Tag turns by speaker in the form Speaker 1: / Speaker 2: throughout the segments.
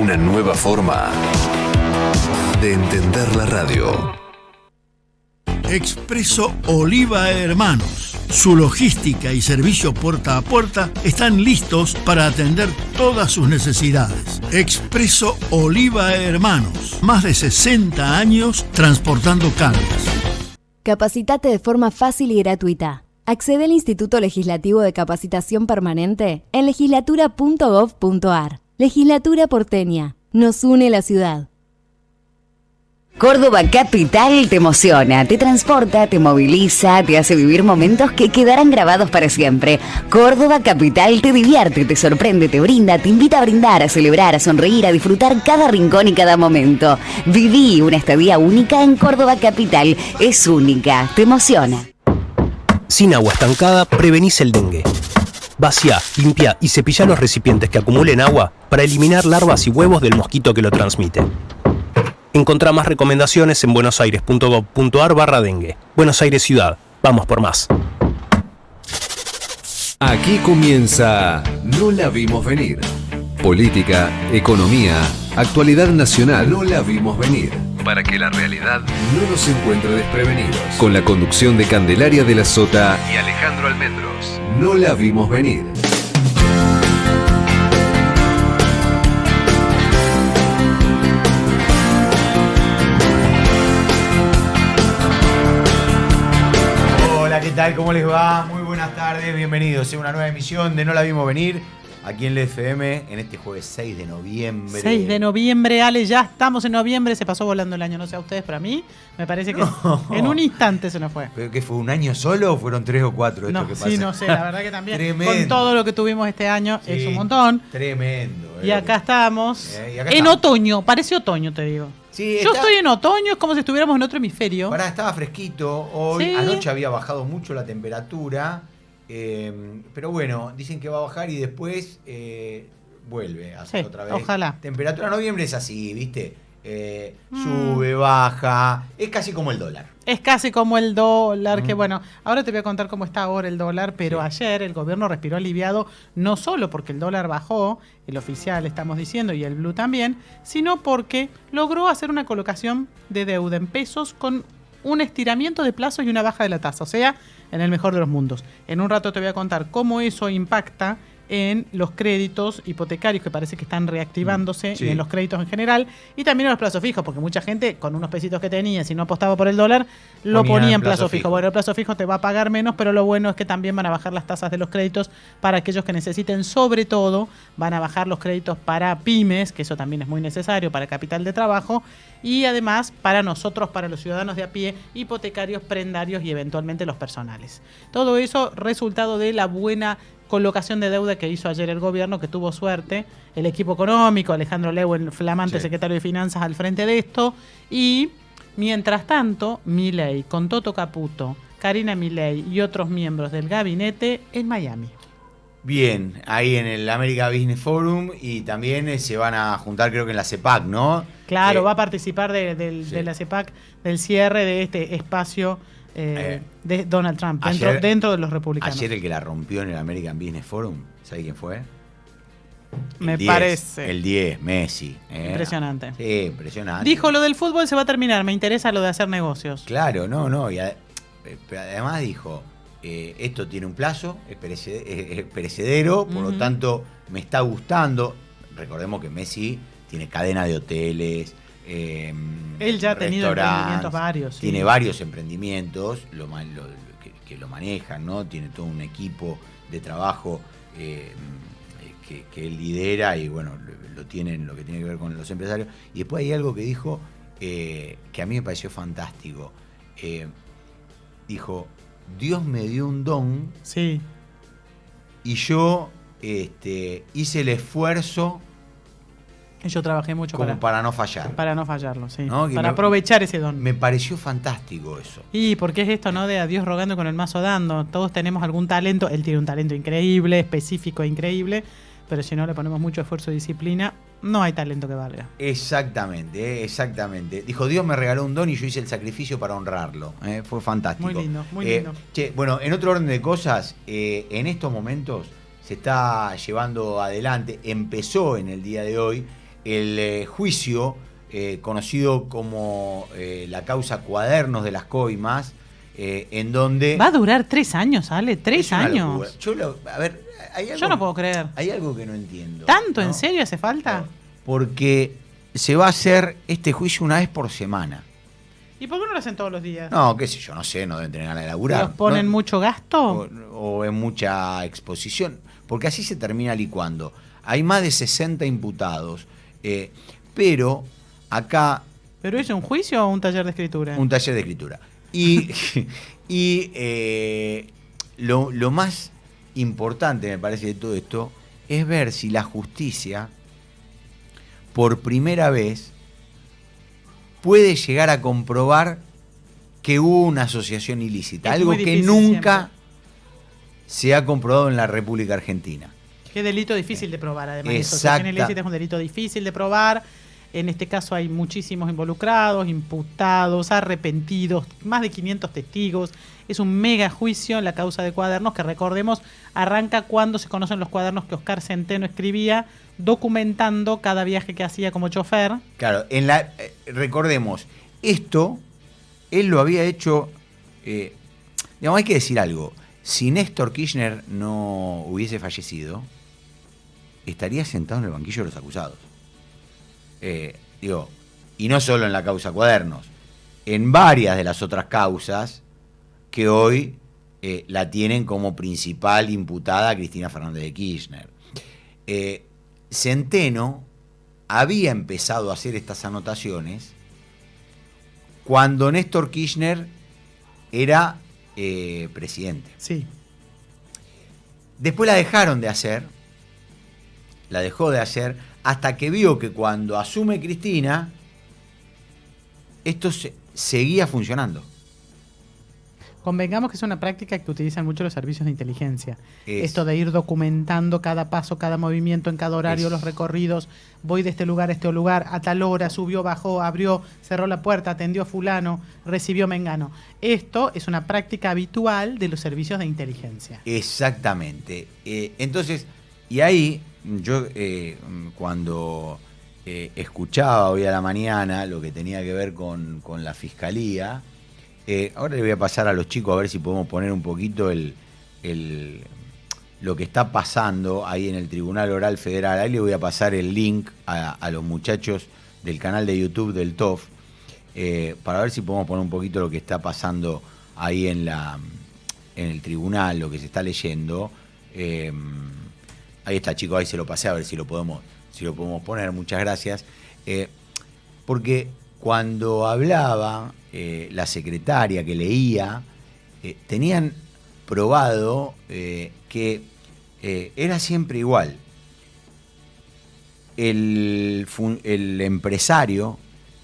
Speaker 1: Una nueva forma de entender la radio.
Speaker 2: Expreso Oliva Hermanos. Su logística y servicio puerta a puerta están listos para atender todas sus necesidades. Expreso Oliva Hermanos. Más de 60 años transportando cargas.
Speaker 3: Capacitate de forma fácil y gratuita. Accede al Instituto Legislativo de Capacitación Permanente en legislatura.gov.ar. Legislatura porteña. Nos une la ciudad.
Speaker 4: Córdoba Capital te emociona, te transporta, te moviliza, te hace vivir momentos que quedarán grabados para siempre. Córdoba Capital te divierte, te sorprende, te brinda, te invita a brindar, a celebrar, a sonreír, a disfrutar cada rincón y cada momento. Viví una estadía única en Córdoba Capital. Es única, te emociona.
Speaker 5: Sin agua estancada, prevenís el dengue. Vacía, limpia y cepilla los recipientes que acumulen agua para eliminar larvas y huevos del mosquito que lo transmite. Encontrá más recomendaciones en buenosaires.gov.ar/dengue. Buenos Aires Ciudad. Vamos por más.
Speaker 1: Aquí comienza No la vimos venir. Política, economía, actualidad nacional. No la vimos venir. Para que la realidad no nos encuentre desprevenidos. Con la conducción de Candelaria de la Sota y Alejandro Almendros. No la vimos venir.
Speaker 6: ¿Qué tal? ¿Cómo les va? Muy buenas tardes, bienvenidos a una nueva emisión de No la vimos venir, aquí en la FM, en este jueves 6 de noviembre.
Speaker 7: 6 de noviembre, Ale, ya estamos en noviembre, se pasó volando el año, no sé a ustedes, pero a mí me parece que en un instante se nos fue.
Speaker 6: ¿Pero qué fue, un año solo o fueron 3 o 4 esto
Speaker 7: no,
Speaker 6: que pasa?
Speaker 7: Sí, no sé, la verdad que también.
Speaker 6: Tremendo.
Speaker 7: Con todo lo que tuvimos este año, sí, es un montón.
Speaker 6: Tremendo.
Speaker 7: Y acá estamos,
Speaker 6: y acá
Speaker 7: en
Speaker 6: estamos.
Speaker 7: Otoño, parece otoño, te digo.
Speaker 6: Sí,
Speaker 7: yo estoy en otoño, es como si estuviéramos en otro hemisferio.
Speaker 6: Pará, estaba fresquito hoy,
Speaker 7: sí.
Speaker 6: Anoche había bajado mucho la temperatura, pero bueno, dicen que va a bajar y después vuelve a hacer otra vez.
Speaker 7: Ojalá.
Speaker 6: Temperatura en noviembre es así, ¿viste? Sube, baja, es casi como el dólar.
Speaker 7: Es casi como el dólar, que bueno, ahora te voy a contar cómo está ahora el dólar, pero
Speaker 6: sí.
Speaker 7: Ayer el gobierno respiró aliviado, no solo porque el dólar bajó, el oficial estamos diciendo, y el blue también, sino porque logró hacer una colocación de deuda en pesos con un estiramiento de plazo y una baja de la tasa, o sea, en el mejor de los mundos. En un rato te voy a contar cómo eso impacta en los créditos hipotecarios que parece que están reactivándose,
Speaker 6: sí.
Speaker 7: Y en los créditos en general, y también en los plazos fijos, porque mucha gente con unos pesitos que tenía, si no apostaba por el dólar, lo ponía en plazo fijo. Bueno, el plazo fijo te va a pagar menos, pero lo bueno es que también van a bajar las tasas de los créditos para aquellos que necesiten, sobre todo, van a bajar los créditos para pymes, que eso también es muy necesario para capital de trabajo, y además para nosotros, para los ciudadanos de a pie, hipotecarios, prendarios y eventualmente los personales. Todo eso resultado de la buena colocación de deuda que hizo ayer el gobierno, que tuvo suerte, el equipo económico, Alejandro Lewin, flamante secretario de Finanzas al frente de esto, y mientras tanto, Milei, con Toto Caputo, Karina Milei y otros miembros del gabinete en Miami.
Speaker 6: Bien, ahí en el America Business Forum, y también se van a juntar, creo que en la CEPAC, ¿no?
Speaker 7: Claro, va a participar de la CEPAC, del cierre de este espacio de Donald Trump, dentro de los republicanos.
Speaker 6: Ayer el que la rompió en el American Business Forum, ¿sabes quién fue?
Speaker 7: Me parece.
Speaker 6: El 10, Messi.
Speaker 7: Impresionante.
Speaker 6: Sí, impresionante.
Speaker 7: Dijo, lo del fútbol se va a terminar, me interesa lo de hacer negocios.
Speaker 6: Claro, no. Pero además dijo, esto tiene un plazo, es perecedero, por lo tanto me está gustando. Recordemos que Messi tiene cadena de hoteles,
Speaker 7: él ya ha tenido emprendimientos varios. Sí.
Speaker 6: Tiene varios emprendimientos que lo manejan, ¿no? Tiene todo un equipo de trabajo que él lidera y bueno, lo tienen, lo que tiene que ver con los empresarios. Y después hay algo que dijo que a mí me pareció fantástico. Dijo, Dios me dio un don,
Speaker 7: sí,
Speaker 6: y yo hice el esfuerzo.
Speaker 7: Yo trabajé mucho
Speaker 6: para no fallar.
Speaker 7: Para no fallarlo, sí.
Speaker 6: ¿No?
Speaker 7: Para aprovechar ese don.
Speaker 6: Me pareció fantástico eso.
Speaker 7: Y porque es esto, ¿no? De a Dios rogando con el mazo dando. Todos tenemos algún talento. Él tiene un talento increíble, específico e increíble. Pero si no le ponemos mucho esfuerzo y disciplina, no hay talento que valga.
Speaker 6: Exactamente, exactamente. Dijo, Dios me regaló un don y yo hice el sacrificio para honrarlo. Fue fantástico.
Speaker 7: Muy lindo, muy lindo.
Speaker 6: Bueno, en otro orden de cosas, en estos momentos se está llevando adelante, empezó en el día de hoy, el juicio conocido como la causa Cuadernos de las Coimas, en donde...
Speaker 7: Va a durar 3 años, Ale, 3 años.
Speaker 6: Yo
Speaker 7: no puedo creer.
Speaker 6: Hay algo que no entiendo.
Speaker 7: ¿Tanto?
Speaker 6: ¿no?
Speaker 7: ¿En serio hace falta?
Speaker 6: No, porque se va a hacer este juicio una vez por semana.
Speaker 7: ¿Y por qué no lo hacen todos los días?
Speaker 6: No, qué sé yo, no sé, no deben tener ganas de laburar.
Speaker 7: ¿Los ponen
Speaker 6: ¿no?
Speaker 7: mucho gasto?
Speaker 6: O en mucha exposición. Porque así se termina licuando. Hay más de 60 imputados. Pero acá...
Speaker 7: ¿Pero es un juicio o un taller de escritura?
Speaker 6: Un taller de escritura. Y lo más importante, me parece, de todo esto, es ver si la justicia, por primera vez, puede llegar a comprobar que hubo una asociación ilícita.
Speaker 7: Es
Speaker 6: algo
Speaker 7: muy
Speaker 6: que
Speaker 7: difícil
Speaker 6: nunca
Speaker 7: siempre.
Speaker 6: Se ha comprobado en la República Argentina.
Speaker 7: Qué delito difícil de probar, además. La
Speaker 6: Exacta.
Speaker 7: asociación ilícita es un delito difícil de probar. En este caso hay muchísimos involucrados, imputados, arrepentidos, más de 500 testigos. Es un mega juicio en la causa de Cuadernos, que recordemos, arranca cuando se conocen los cuadernos que Oscar Centeno escribía, documentando cada viaje que hacía como chofer.
Speaker 6: Claro, recordemos, esto, él lo había hecho, digamos, hay que decir algo, si Néstor Kirchner no hubiese fallecido, estaría sentado en el banquillo de los acusados. Y no solo en la causa Cuadernos, en varias de las otras causas que hoy la tienen como principal imputada Cristina Fernández de Kirchner. Centeno había empezado a hacer estas anotaciones cuando Néstor Kirchner era presidente.
Speaker 7: Sí.
Speaker 6: Después la dejaron de hacer, la dejó de hacer, hasta que vio que cuando asume Cristina, esto seguía funcionando.
Speaker 7: Convengamos que es una práctica que utilizan mucho los servicios de inteligencia. Esto de ir documentando cada paso, cada movimiento, en cada horario, los recorridos. Voy de este lugar a este lugar, a tal hora, subió, bajó, abrió, cerró la puerta, atendió a fulano, recibió mengano. Esto es una práctica habitual de los servicios de inteligencia.
Speaker 6: Exactamente. Entonces, y ahí yo cuando escuchaba hoy a la mañana lo que tenía que ver con la fiscalía, ahora le voy a pasar a los chicos a ver si podemos poner un poquito lo que está pasando ahí en el Tribunal Oral Federal. Ahí le voy a pasar el link a los muchachos del canal de YouTube del TOF para ver si podemos poner un poquito lo que está pasando ahí en el tribunal, lo que se está leyendo. Ahí está, chicos, ahí se lo pasé a ver si lo podemos poner. Muchas gracias. Porque cuando hablaba la secretaria que leía, tenían probado que era siempre igual. El empresario,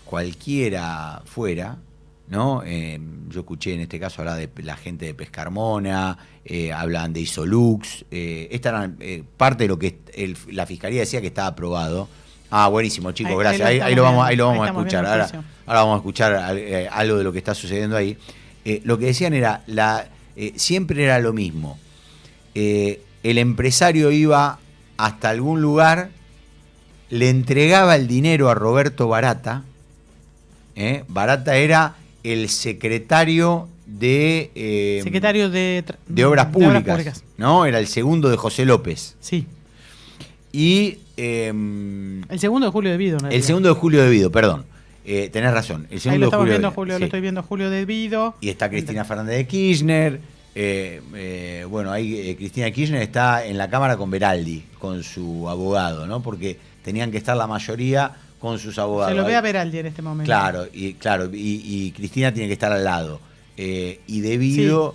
Speaker 6: cualquiera fuera, ¿no? Yo escuché en este caso hablar de la gente de Pescarmona, hablan de Isolux, esta era parte de lo que la Fiscalía decía que estaba aprobado. Ah, buenísimo, chicos, gracias. Ahí lo vamos a escuchar. Ahora vamos a escuchar algo de lo que está sucediendo ahí. Lo que decían era, siempre era lo mismo. El empresario iba hasta algún lugar, le entregaba el dinero a Roberto Barata. Barata era el secretario de Obras Públicas, ¿no? Era el segundo de José López.
Speaker 7: Sí.
Speaker 6: Y
Speaker 7: el segundo de Julio De Vido.
Speaker 6: El segundo de Julio De Vido, perdón. Tenés razón. El segundo
Speaker 7: ahí lo
Speaker 6: de Julio
Speaker 7: viendo,
Speaker 6: De
Speaker 7: Julio,
Speaker 6: sí.
Speaker 7: Lo estoy viendo Julio De Vido.
Speaker 6: Y está Cristina Fernández de Kirchner. Bueno, ahí Cristina Kirchner está en la Cámara con Beraldi, con su abogado, ¿no? Porque tenían que estar la mayoría con sus abogados.
Speaker 7: Se lo ve a Beraldi en este momento.
Speaker 6: Claro, y Cristina tiene que estar al lado. Y De Vido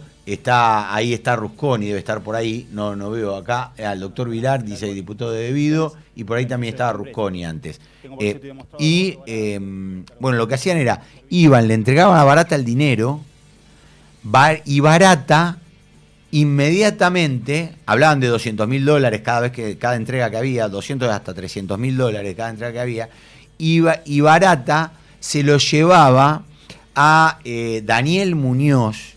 Speaker 6: ahí está Rusconi, debe estar por ahí, no veo acá, al doctor Vilar, dice diputado de Vido, y por ahí también estaba Rusconi antes. Bueno, lo que hacían era, le entregaban a Barata el dinero, y Barata inmediatamente, hablaban de $200.000 cada entrega que había, 200 hasta $300.000 cada entrega que había, y Barata se lo llevaba a Daniel Muñoz,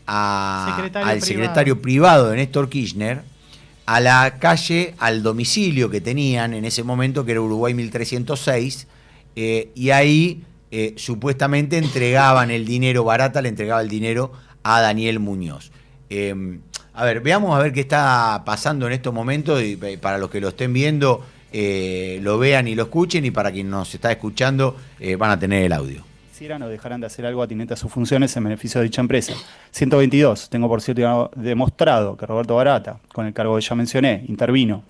Speaker 6: al secretario privado de Néstor Kirchner, a la calle, al domicilio que tenían en ese momento, que era Uruguay 1306, y ahí supuestamente entregaban el dinero, Barata le entregaba el dinero a Daniel Muñoz. A ver, veamos a ver qué está pasando en estos momentos, y para los que lo estén viendo, lo vean y lo escuchen, y para quien nos está escuchando, van a tener el audio.
Speaker 8: Hicieran o dejaran de hacer algo atinente a sus funciones en beneficio de dicha empresa. 122. Tengo por cierto demostrado que Roberto Barata, con el cargo que ya mencioné, intervino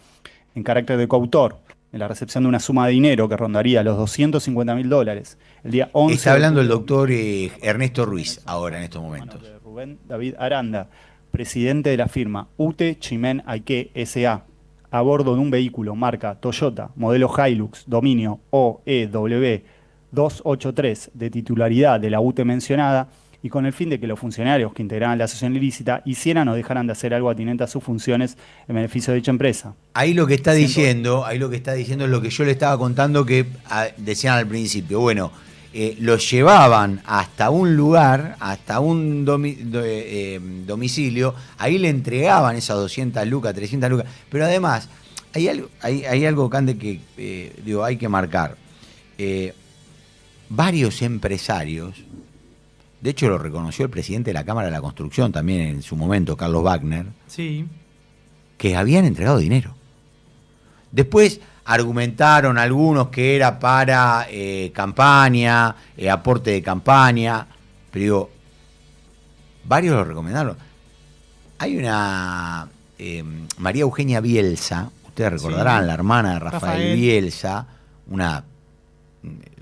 Speaker 8: en carácter de coautor en la recepción de una suma de dinero que rondaría los $250.000 el día 11.
Speaker 6: Está hablando el doctor Ernesto Ruiz ahora en estos momentos.
Speaker 8: De Rubén David Aranda, presidente de la firma UTE Chimén Aike S.A., a bordo de un vehículo marca Toyota, modelo Hilux, dominio OEW 283, de titularidad de la UTE mencionada, y con el fin de que los funcionarios que integraban la asociación ilícita hicieran o dejaran de hacer algo atinente a sus funciones en beneficio de dicha empresa.
Speaker 6: Ahí lo que está diciendo es lo que yo le estaba contando, que decían al principio. Bueno, los llevaban hasta un lugar, hasta un domicilio, ahí le entregaban esas 200 lucas, 300 lucas, pero además hay algo, Cande, que hay que marcar. Varios empresarios, de hecho lo reconoció el presidente de la Cámara de la Construcción también en su momento, Carlos Wagner,
Speaker 7: Sí.
Speaker 6: que habían entregado dinero. Después argumentaron algunos que era para campaña, aporte de campaña, pero digo, varios lo recomendaron. Hay una María Eugenia Bielsa, ustedes recordarán,
Speaker 7: Sí.
Speaker 6: la hermana de Rafael Bielsa,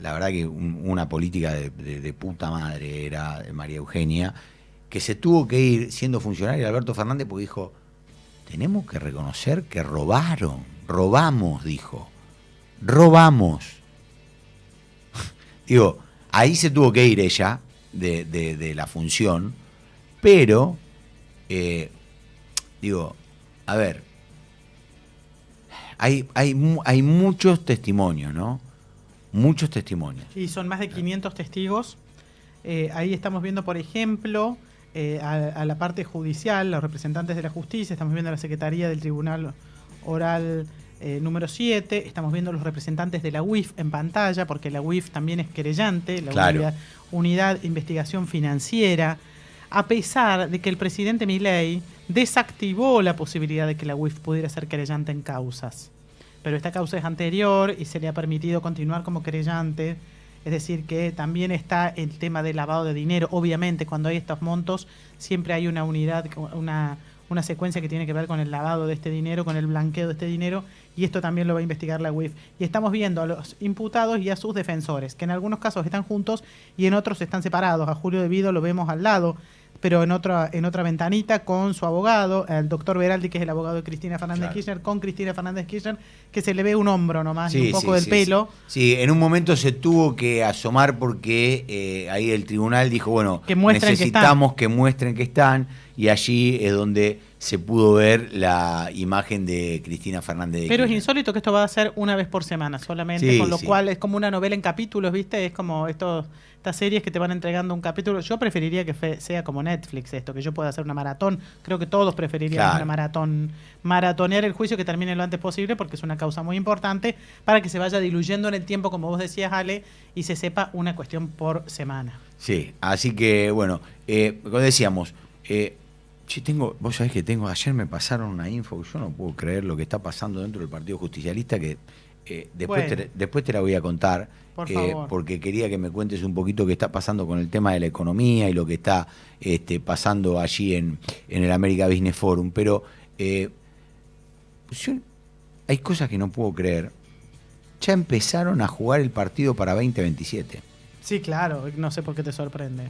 Speaker 6: la verdad que una política de puta madre era María Eugenia, que se tuvo que ir siendo funcionario de Alberto Fernández porque dijo, tenemos que reconocer que robamos, dijo, robamos. Digo, ahí se tuvo que ir ella de la función, pero, a ver, hay muchos testimonios, ¿no? Muchos testimonios.
Speaker 7: Y son más de 500 testigos. Ahí estamos viendo, por ejemplo, a la parte judicial, los representantes de la justicia, estamos viendo a la Secretaría del Tribunal Oral número 7, estamos viendo los representantes de la UIF en pantalla, porque la UIF también es querellante, la unidad de Investigación Financiera, a pesar de que el presidente Milei desactivó la posibilidad de que la UIF pudiera ser querellante en causas. Pero esta causa es anterior y se le ha permitido continuar como querellante. Es decir, que también está el tema del lavado de dinero. Obviamente, cuando hay estos montos, siempre hay una unidad, una secuencia que tiene que ver con el lavado de este dinero, con el blanqueo de este dinero, y esto también lo va a investigar la UIF. Y estamos viendo a los imputados y a sus defensores, que en algunos casos están juntos y en otros están separados. A Julio De Vido lo vemos al lado, pero en otra ventanita con su abogado, el doctor Beraldi, que es el abogado de Cristina Fernández Kirchner, con Cristina Fernández Kirchner, que se le ve un hombro nomás y un poco del pelo.
Speaker 6: Sí, en un momento se tuvo que asomar porque ahí el tribunal dijo, bueno,
Speaker 7: que
Speaker 6: necesitamos que muestren que están, y allí es donde se pudo ver la imagen de Cristina Fernández de
Speaker 7: Pero
Speaker 6: Kirchner.
Speaker 7: es insólito que esto va a ser una vez por semana solamente, con lo cual es como una novela en capítulos, ¿viste? Es como estas series que te van entregando un capítulo. Yo preferiría que sea como Netflix esto, que yo pueda hacer una maratón. Creo que todos preferiríamos una maratón. Maratonear el juicio, que termine lo antes posible, porque es una causa muy importante, para que se vaya diluyendo en el tiempo, como vos decías, Ale, y se sepa una cuestión por semana.
Speaker 6: Sí, así que, bueno, como decíamos, vos sabés que ayer me pasaron una info, yo no puedo creer lo que está pasando dentro del Partido Justicialista, que después te la voy a contar,
Speaker 7: por favor,
Speaker 6: porque quería que me cuentes un poquito qué está pasando con el tema de la economía y lo que está pasando allí en el America Business Forum, pero hay cosas que no puedo creer. Ya empezaron a jugar el partido para 2027.
Speaker 7: Sí, claro, no sé por qué te sorprende.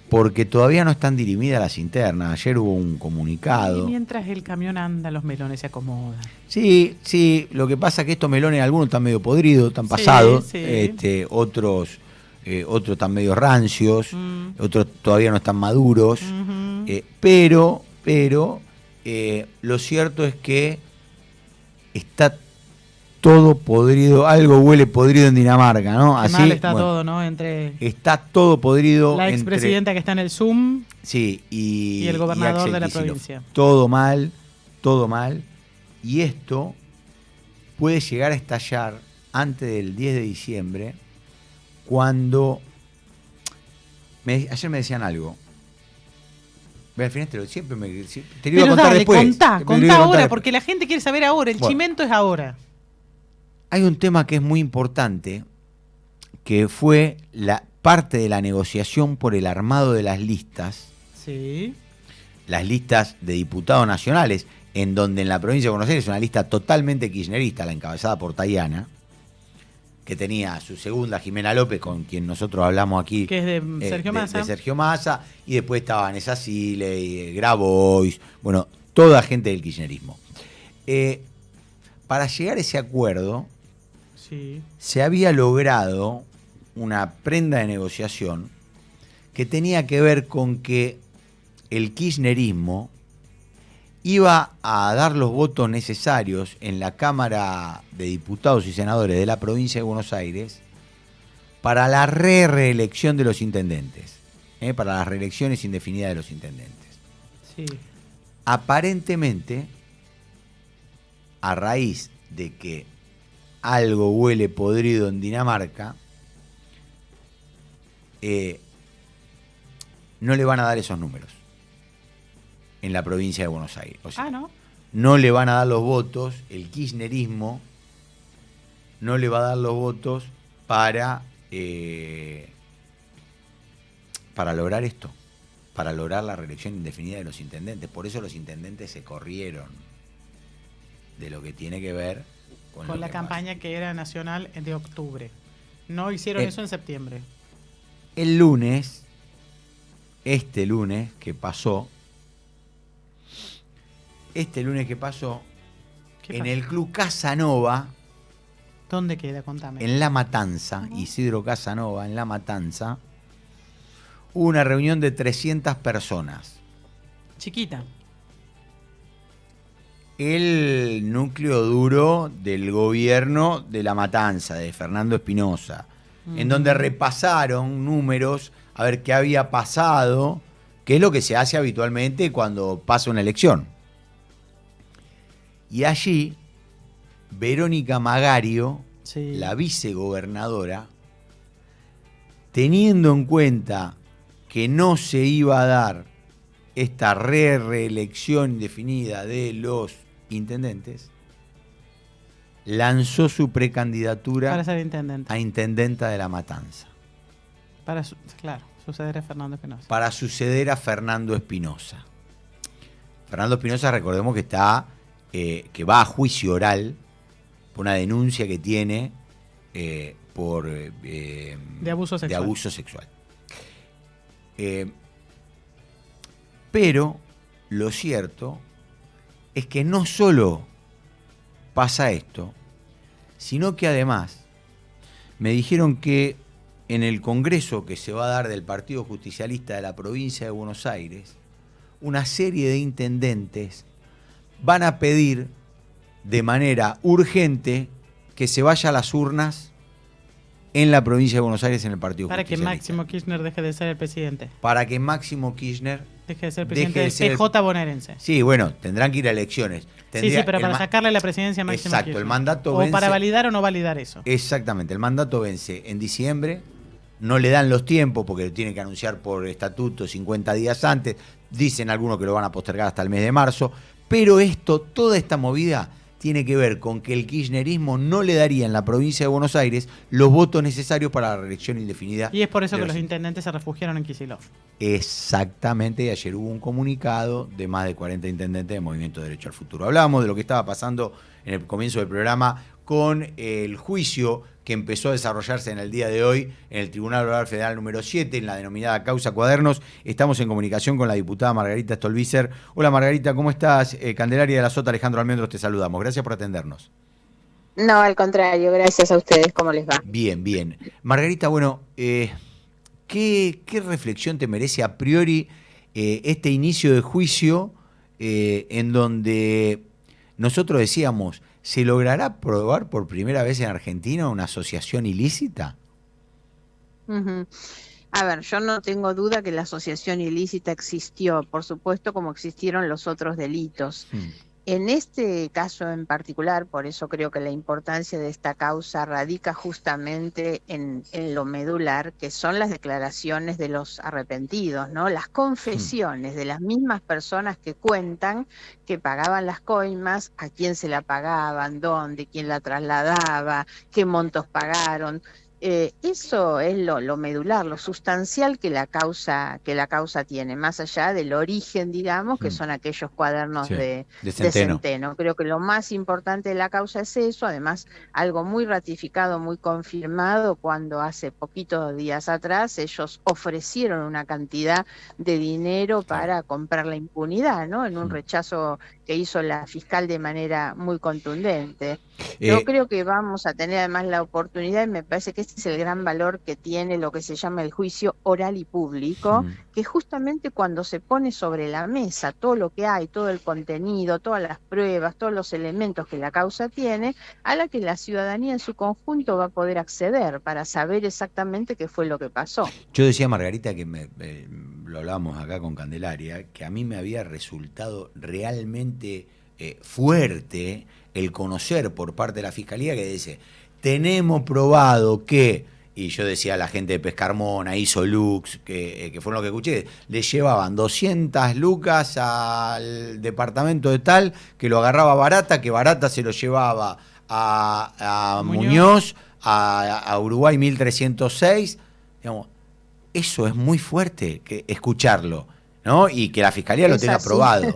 Speaker 6: Porque todavía no están dirimidas las internas. Ayer hubo un comunicado.
Speaker 7: Y mientras el camión anda, los melones se acomodan.
Speaker 6: Sí, lo que pasa es que estos melones, algunos están medio podridos, están pasados, otros están medio rancios, otros todavía no están maduros, pero lo cierto es que está todo podrido, algo huele podrido en Dinamarca, ¿no? Así
Speaker 7: mal está todo, ¿no?
Speaker 6: Está todo podrido.
Speaker 7: La expresidenta que está en el Zoom,
Speaker 6: sí, y
Speaker 7: el gobernador
Speaker 6: y
Speaker 7: de la
Speaker 6: Kicillof.
Speaker 7: provincia.
Speaker 6: Todo mal, todo mal, y esto puede llegar a estallar antes del 10 de diciembre, cuando... ayer me decían algo. Al final te lo iba a contar
Speaker 7: dale,
Speaker 6: después.
Speaker 7: Contá ahora, porque la gente quiere saber ahora. El chimento es ahora.
Speaker 6: Hay un tema que es muy importante, que fue la parte de la negociación por el armado de las listas.
Speaker 7: Sí.
Speaker 6: Las listas de diputados nacionales, en donde en la provincia de Buenos Aires es una lista totalmente kirchnerista, la encabezada por Tayana, que tenía a su segunda, Jimena López, con quien nosotros hablamos aquí.
Speaker 7: Que es de Sergio Massa.
Speaker 6: De Sergio Massa, y después estaba Vanessa Sile, Grabois, bueno, toda gente del kirchnerismo. Para llegar a ese acuerdo,
Speaker 7: sí,
Speaker 6: se había logrado una prenda de negociación que tenía que ver con que el kirchnerismo iba a dar los votos necesarios en la Cámara de Diputados y Senadores de la provincia de Buenos Aires para la reelección de los intendentes, para las reelecciones indefinidas de los intendentes.
Speaker 7: Sí.
Speaker 6: Aparentemente, a raíz de que algo huele podrido en Dinamarca, no le van a dar esos números en la provincia de Buenos Aires. O sea,
Speaker 7: ¿no?
Speaker 6: No le van a dar los votos, el kirchnerismo no le va a dar los votos para lograr esto, para lograr la reelección indefinida de los intendentes. Por eso los intendentes se corrieron de lo que tiene que ver con
Speaker 7: la campaña que era nacional de octubre. No hicieron eso en septiembre.
Speaker 6: El lunes, este lunes que pasó, en el Club Casanova.
Speaker 7: ¿Dónde queda? Contame.
Speaker 6: En La Matanza, Isidro Casanova, en La Matanza, hubo una reunión de 300 personas.
Speaker 7: Chiquita.
Speaker 6: El núcleo duro del gobierno de La Matanza, de Fernando Espinosa, en donde repasaron números, a ver qué había pasado, qué es lo que se hace habitualmente cuando pasa una elección. Y allí, Verónica Magario,
Speaker 7: sí,
Speaker 6: la vicegobernadora, teniendo en cuenta que no se iba a dar esta reelección indefinida de los intendentes, lanzó su precandidatura
Speaker 7: para ser intendente,
Speaker 6: a intendenta de La Matanza.
Speaker 7: Suceder a Fernando Espinosa.
Speaker 6: Para suceder a Fernando Espinosa. Fernando Espinosa, recordemos que está... que va a juicio oral por una denuncia que tiene por
Speaker 7: de abuso
Speaker 6: sexual. Pero lo cierto es que no solo pasa esto, sino que además me dijeron que en el congreso que se va a dar del Partido Justicialista de la provincia de Buenos Aires, una serie de intendentes van a pedir de manera urgente que se vaya a las urnas en la provincia de Buenos Aires en el Partido
Speaker 7: Justicialista. Para que Máximo Kirchner deje de ser el presidente.
Speaker 6: Para que Máximo Kirchner
Speaker 7: deje de ser presidente del PJ bonaerense.
Speaker 6: Sí, bueno, tendrán que ir a elecciones.
Speaker 7: Sí, pero para sacarle la presidencia a Máximo Kirchner.
Speaker 6: Exacto, el mandato
Speaker 7: vence. O para validar o no validar eso.
Speaker 6: Exactamente, el mandato vence en diciembre. No le dan los tiempos porque lo tienen que anunciar por estatuto 50 días antes. Dicen algunos que lo van a postergar hasta el mes de marzo. Pero toda esta movida tiene que ver con que el kirchnerismo no le daría en la provincia de Buenos Aires los votos necesarios para la reelección indefinida.
Speaker 7: Y es por eso que los intendentes se refugiaron en Kicillof.
Speaker 6: Exactamente, y ayer hubo un comunicado de más de 40 intendentes de Movimiento Derecho al Futuro. Hablábamos de lo que estaba pasando en el comienzo del programa con el juicio que empezó a desarrollarse en el día de hoy en el Tribunal Oral Federal número 7, en la denominada causa Cuadernos. Estamos en comunicación con la diputada Margarita Stolbizer. Hola Margarita, ¿cómo estás? Candelaria de la Sota, Alejandro Almendros, te saludamos. Gracias por atendernos.
Speaker 9: No, al contrario, gracias a ustedes. ¿Cómo les va?
Speaker 6: Bien, bien. Margarita, bueno, ¿qué reflexión te merece a priori este inicio de juicio en donde nosotros decíamos, ¿se logrará probar por primera vez en Argentina una asociación ilícita?
Speaker 9: A ver, yo no tengo duda que la asociación ilícita existió, por supuesto, como existieron los otros delitos. En este caso en particular, por eso creo que la importancia de esta causa radica justamente en lo medular, que son las declaraciones de los arrepentidos, ¿no? Las confesiones de las mismas personas que cuentan que pagaban las coimas, a quién se la pagaban, dónde, quién la trasladaba, qué montos pagaron. Eso es lo medular, lo sustancial que la causa tiene, más allá del origen, digamos, que son aquellos cuadernos
Speaker 6: Sí, de
Speaker 9: de
Speaker 6: Centeno.
Speaker 9: Centeno. Creo que lo más importante de la causa es eso, además algo muy ratificado, muy confirmado, cuando hace poquitos días atrás ellos ofrecieron una cantidad de dinero para comprar la impunidad, ¿no? En un rechazo que hizo la fiscal de manera muy contundente. Yo creo que vamos a tener además la oportunidad, y me parece que este es el gran valor que tiene lo que se llama el juicio oral y público, que justamente cuando se pone sobre la mesa todo lo que hay, todo el contenido, todas las pruebas, todos los elementos que la causa tiene, a la que la ciudadanía en su conjunto va a poder acceder para saber exactamente qué fue lo que pasó.
Speaker 6: Yo decía, Margarita, que lo hablábamos acá con Candelaria, que a mí me había resultado realmente fuerte el conocer por parte de la Fiscalía que dice, tenemos probado que, y yo decía a la gente de Pescarmona, Isolux, que fueron los que escuché, le llevaban 200 lucas al departamento de tal, que lo agarraba Barata, que Barata se lo llevaba a Muñoz, a Uruguay 1306, digamos. Eso es muy fuerte que escucharlo, ¿no? Y que la Fiscalía lo tenga aprobado,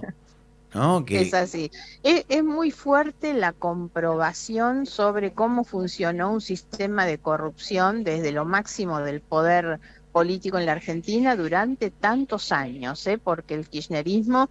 Speaker 6: ¿no?
Speaker 9: Es así. Es muy fuerte la comprobación sobre cómo funcionó un sistema de corrupción desde lo máximo del poder político en la Argentina durante tantos años, porque el kirchnerismo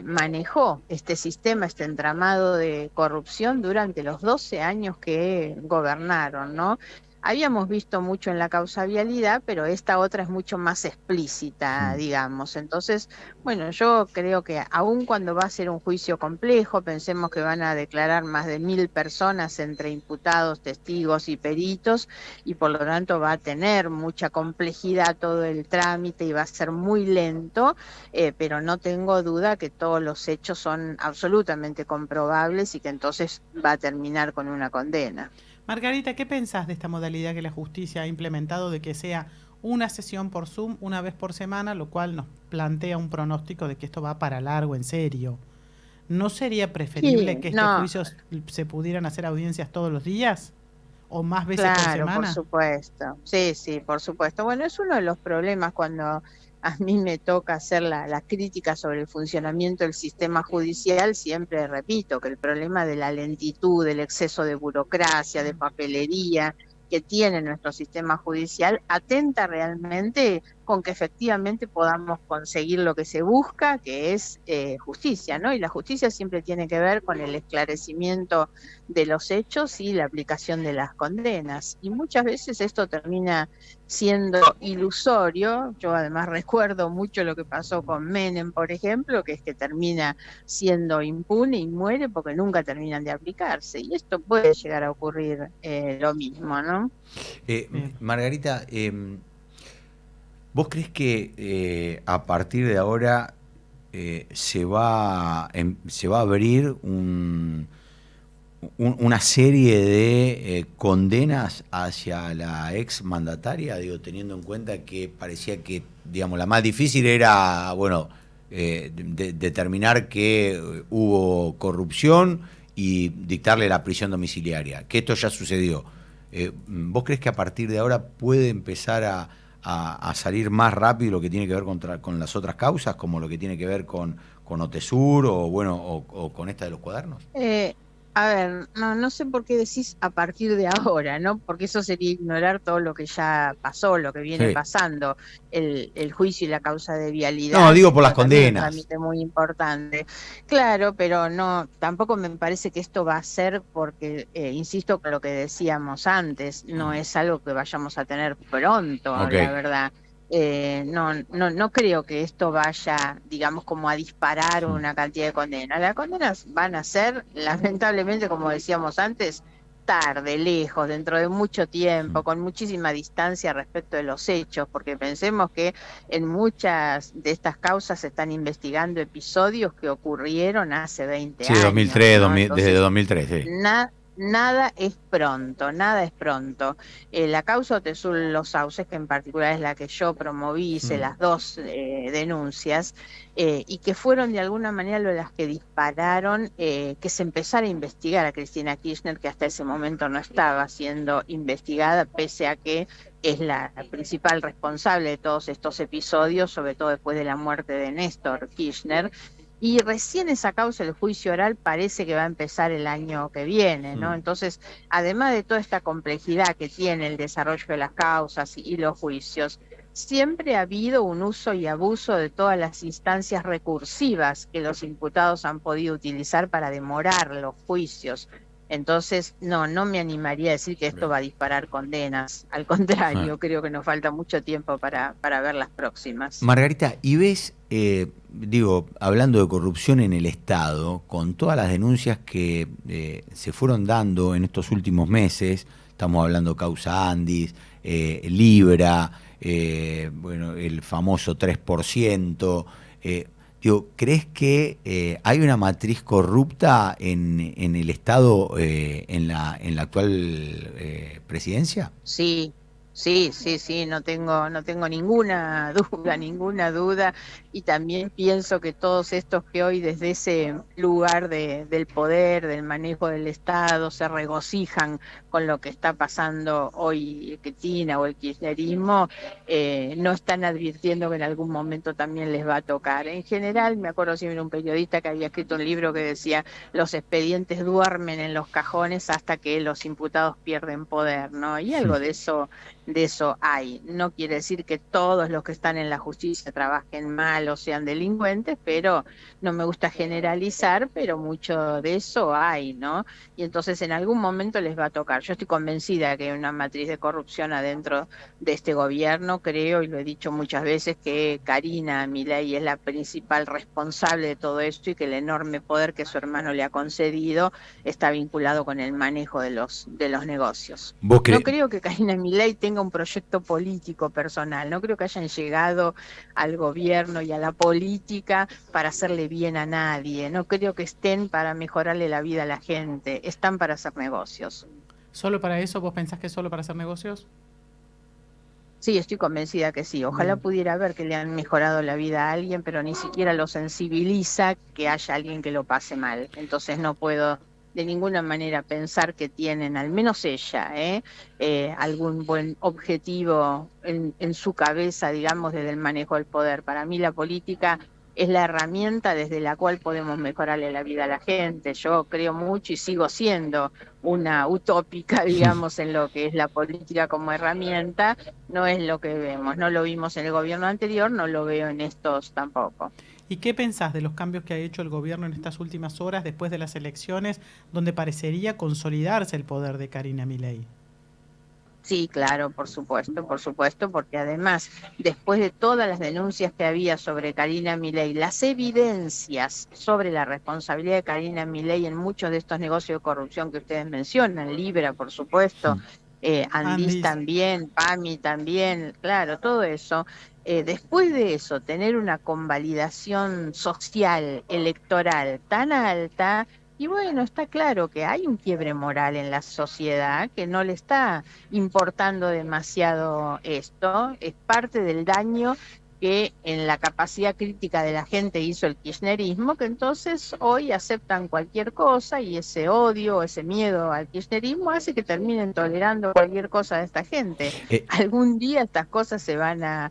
Speaker 9: manejó este sistema, este entramado de corrupción durante los 12 años que gobernaron, ¿no? Habíamos visto mucho en la causa vialidad, pero esta otra es mucho más explícita, digamos. Entonces, bueno, yo creo que aun cuando va a ser un juicio complejo, pensemos que van a declarar más de 1000 personas entre imputados, testigos y peritos, y por lo tanto va a tener mucha complejidad todo el trámite y va a ser muy lento, pero no tengo duda que todos los hechos son absolutamente comprobables y que entonces va a terminar con una condena.
Speaker 7: Margarita, ¿qué pensás de esta modalidad que la justicia ha implementado de que sea una sesión por Zoom una vez por semana, lo cual nos plantea un pronóstico de que esto va para largo, en serio? ¿No sería preferible que estos juicios se pudieran hacer audiencias todos los días? ¿O más veces por semana?
Speaker 9: Claro, por supuesto. Sí, por supuesto. Bueno, es uno de los problemas cuando a mí me toca hacer la crítica sobre el funcionamiento del sistema judicial. Siempre repito que el problema de la lentitud, del exceso de burocracia, de papelería que tiene nuestro sistema judicial, atenta realmente con que efectivamente podamos conseguir lo que se busca, que es justicia, ¿no? Y la justicia siempre tiene que ver con el esclarecimiento de los hechos y la aplicación de las condenas. Y muchas veces esto termina siendo ilusorio. Yo además recuerdo mucho lo que pasó con Menem, por ejemplo, que es que termina siendo impune y muere porque nunca terminan de aplicarse. Y esto puede llegar a ocurrir lo mismo, ¿no?
Speaker 6: Margarita, ¿vos crees que a partir de ahora se va a abrir una serie de condenas hacia la ex mandataria? Digo, teniendo en cuenta que parecía que, digamos, la más difícil era, bueno, determinar que hubo corrupción y dictarle la prisión domiciliaria, que esto ya sucedió. ¿Vos crees que a partir de ahora puede empezar a salir más rápido lo que tiene que ver con las otras causas, como lo que tiene que ver con Otesur o con esta de los cuadernos?
Speaker 9: A ver, no sé por qué decís a partir de ahora, ¿no? Porque eso sería ignorar todo lo que ya pasó, lo que viene pasando, el juicio y la causa de vialidad.
Speaker 6: No, digo por las condenas.
Speaker 9: Es un trámite muy importante. Claro, pero no, tampoco me parece que esto va a ser porque, insisto con lo que decíamos antes, no es algo que vayamos a tener pronto, la verdad. No creo que esto vaya, digamos, como a disparar una cantidad de condenas. Las condenas van a ser, lamentablemente, como decíamos antes, tarde, lejos, dentro de mucho tiempo, con muchísima distancia respecto de los hechos, porque pensemos que en muchas de estas causas se están investigando episodios que ocurrieron hace 20
Speaker 6: Sí,
Speaker 9: años.
Speaker 6: 2003,
Speaker 9: ¿no?
Speaker 6: desde
Speaker 9: Entonces,
Speaker 6: 2003, sí.
Speaker 9: Nada es pronto, nada es pronto. La causa Otesul Los Sauces, que en particular es la que yo promoví, hice las dos denuncias, y que fueron de alguna manera las que dispararon que se empezara a investigar a Cristina Kirchner, que hasta ese momento no estaba siendo investigada, pese a que es la principal responsable de todos estos episodios, sobre todo después de la muerte de Néstor Kirchner. Y recién esa causa, el juicio oral, parece que va a empezar el año que viene, ¿no? Entonces, además de toda esta complejidad que tiene el desarrollo de las causas y los juicios, siempre ha habido un uso y abuso de todas las instancias recursivas que los imputados han podido utilizar para demorar los juicios. Entonces, no me animaría a decir que esto va a disparar condenas. Al contrario, creo que nos falta mucho tiempo para ver las próximas.
Speaker 6: Margarita, y ves, hablando de corrupción en el Estado, con todas las denuncias que se fueron dando en estos últimos meses, estamos hablando causa Andis, Libra, el famoso 3%, ¿crees que hay una matriz corrupta en el Estado, en la actual presidencia?
Speaker 9: Sí, no tengo ninguna duda, y también pienso que todos estos que hoy desde ese lugar del poder, del manejo del Estado, se regocijan con lo que está pasando hoy Cristina o el kirchnerismo, no están advirtiendo que en algún momento también les va a tocar. En general, me acuerdo siempre de un periodista que había escrito un libro que decía: los expedientes duermen en los cajones hasta que los imputados pierden poder, ¿no? Y algo de eso hay. No quiere decir que todos los que están en la justicia trabajen mal o sean delincuentes, pero no me gusta generalizar, pero mucho de eso hay, ¿no? Y entonces en algún momento les va a tocar. Yo estoy convencida que hay una matriz de corrupción adentro de este gobierno. Creo, y lo he dicho muchas veces, que Karina Milei es la principal responsable de todo esto, y que el enorme poder que su hermano le ha concedido está vinculado con el manejo de los negocios. No creo que Karina Milei tenga un proyecto político personal, no creo que hayan llegado al gobierno y a la política para hacerle bien a nadie, no creo que estén para mejorarle la vida a la gente, están para hacer negocios.
Speaker 7: ¿Solo para eso? ¿Vos pensás que es solo para hacer negocios?
Speaker 9: Sí, estoy convencida que sí. Ojalá pudiera ver que le han mejorado la vida a alguien, pero ni siquiera lo sensibiliza que haya alguien que lo pase mal. Entonces no puedo de ninguna manera pensar que tienen, al menos ella, algún buen objetivo en su cabeza, digamos, desde el manejo del poder. Para mí la política es la herramienta desde la cual podemos mejorarle la vida a la gente. Yo creo mucho y sigo siendo una utópica, digamos, en lo que es la política como herramienta. No es lo que vemos, no lo vimos en el gobierno anterior, no lo veo en estos tampoco.
Speaker 7: ¿Y qué pensás de los cambios que ha hecho el gobierno en estas últimas horas después de las elecciones, donde parecería consolidarse el poder de Karina Milei?
Speaker 9: Sí, claro, por supuesto, porque además, después de todas las denuncias que había sobre Karina Milei, las evidencias sobre la responsabilidad de Karina Milei en muchos de estos negocios de corrupción que ustedes mencionan, Libra, por supuesto, Andis también, PAMI también, claro, todo eso. Después de eso, tener una convalidación social, electoral tan alta, y bueno, está claro que hay un quiebre moral en la sociedad, que no le está importando demasiado esto, es parte del daño que en la capacidad crítica de la gente hizo el kirchnerismo, que entonces hoy aceptan cualquier cosa, y ese odio, ese miedo al kirchnerismo hace que terminen tolerando cualquier cosa de esta gente. Algún día estas cosas se van a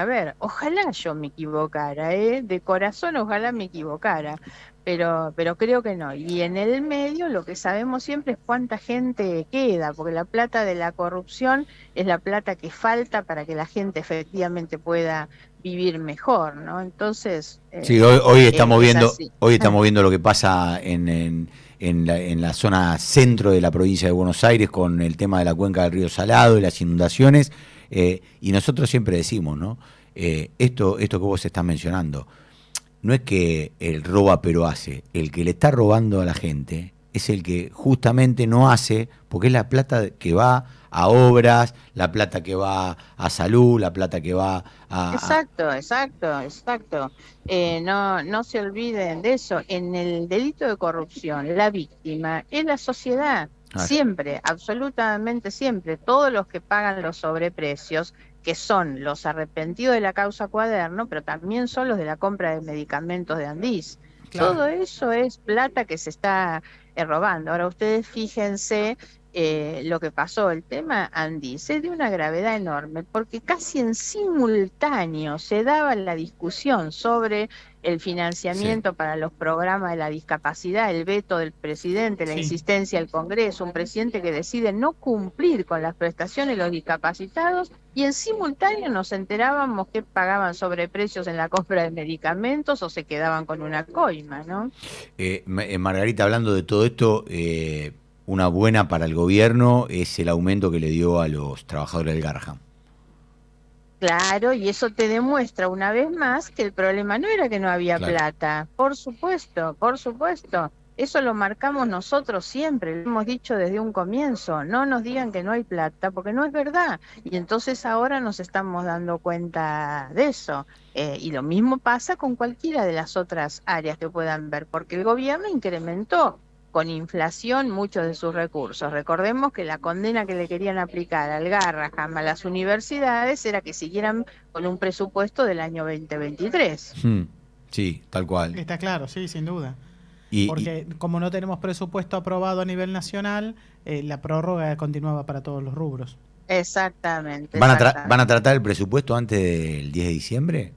Speaker 9: ver. Ojalá yo me equivocara, de corazón ojalá me equivocara. Pero creo que no. Y en el medio lo que sabemos siempre es cuánta gente queda, porque la plata de la corrupción es la plata que falta para que la gente efectivamente pueda vivir mejor, ¿no? Entonces
Speaker 6: sí, hoy estamos viendo lo que pasa en la zona centro de la provincia de Buenos Aires con el tema de la cuenca del río Salado y las inundaciones, y nosotros siempre decimos, ¿no? Esto que vos estás mencionando no es que el roba pero hace, el que le está robando a la gente es el que justamente no hace, porque es la plata que va a obras, la plata que va a salud, la plata que va a...
Speaker 9: Exacto. No se olviden de eso. En el delito de corrupción, la víctima es la sociedad. Siempre, absolutamente siempre. Todos los que pagan los sobreprecios, que son los arrepentidos de la causa Cuaderno, pero también son los de la compra de medicamentos de Andís. Claro. Todo eso es plata que se está robando. Ahora ustedes fíjense lo que pasó, el tema Andís es de una gravedad enorme, porque casi en simultáneo se daba la discusión sobre el financiamiento para los programas de la discapacidad, el veto del presidente, la insistencia del Congreso, un presidente que decide no cumplir con las prestaciones de los discapacitados, y en simultáneo nos enterábamos que pagaban sobreprecios en la compra de medicamentos o se quedaban con una coima, ¿no?
Speaker 6: Margarita, hablando de todo esto, una buena para el gobierno es el aumento que le dio a los trabajadores del Garrahan.
Speaker 9: Claro, y eso te demuestra una vez más que el problema no era que no había plata. Por supuesto. Eso lo marcamos nosotros siempre, lo hemos dicho desde un comienzo. No nos digan que no hay plata, porque no es verdad. Y entonces ahora nos estamos dando cuenta de eso. Y lo mismo pasa con cualquiera de las otras áreas que puedan ver, porque el gobierno incrementó con inflación muchos de sus recursos. Recordemos que la condena que le querían aplicar al Garrahan, a las universidades, era que siguieran con un presupuesto del año 2023.
Speaker 6: Sí, tal cual.
Speaker 7: Está claro, sí, sin duda. Porque como no tenemos presupuesto aprobado a nivel nacional, la prórroga continuaba para todos los rubros.
Speaker 9: Exactamente.
Speaker 6: ¿Van a tratar el presupuesto antes del 10 de diciembre?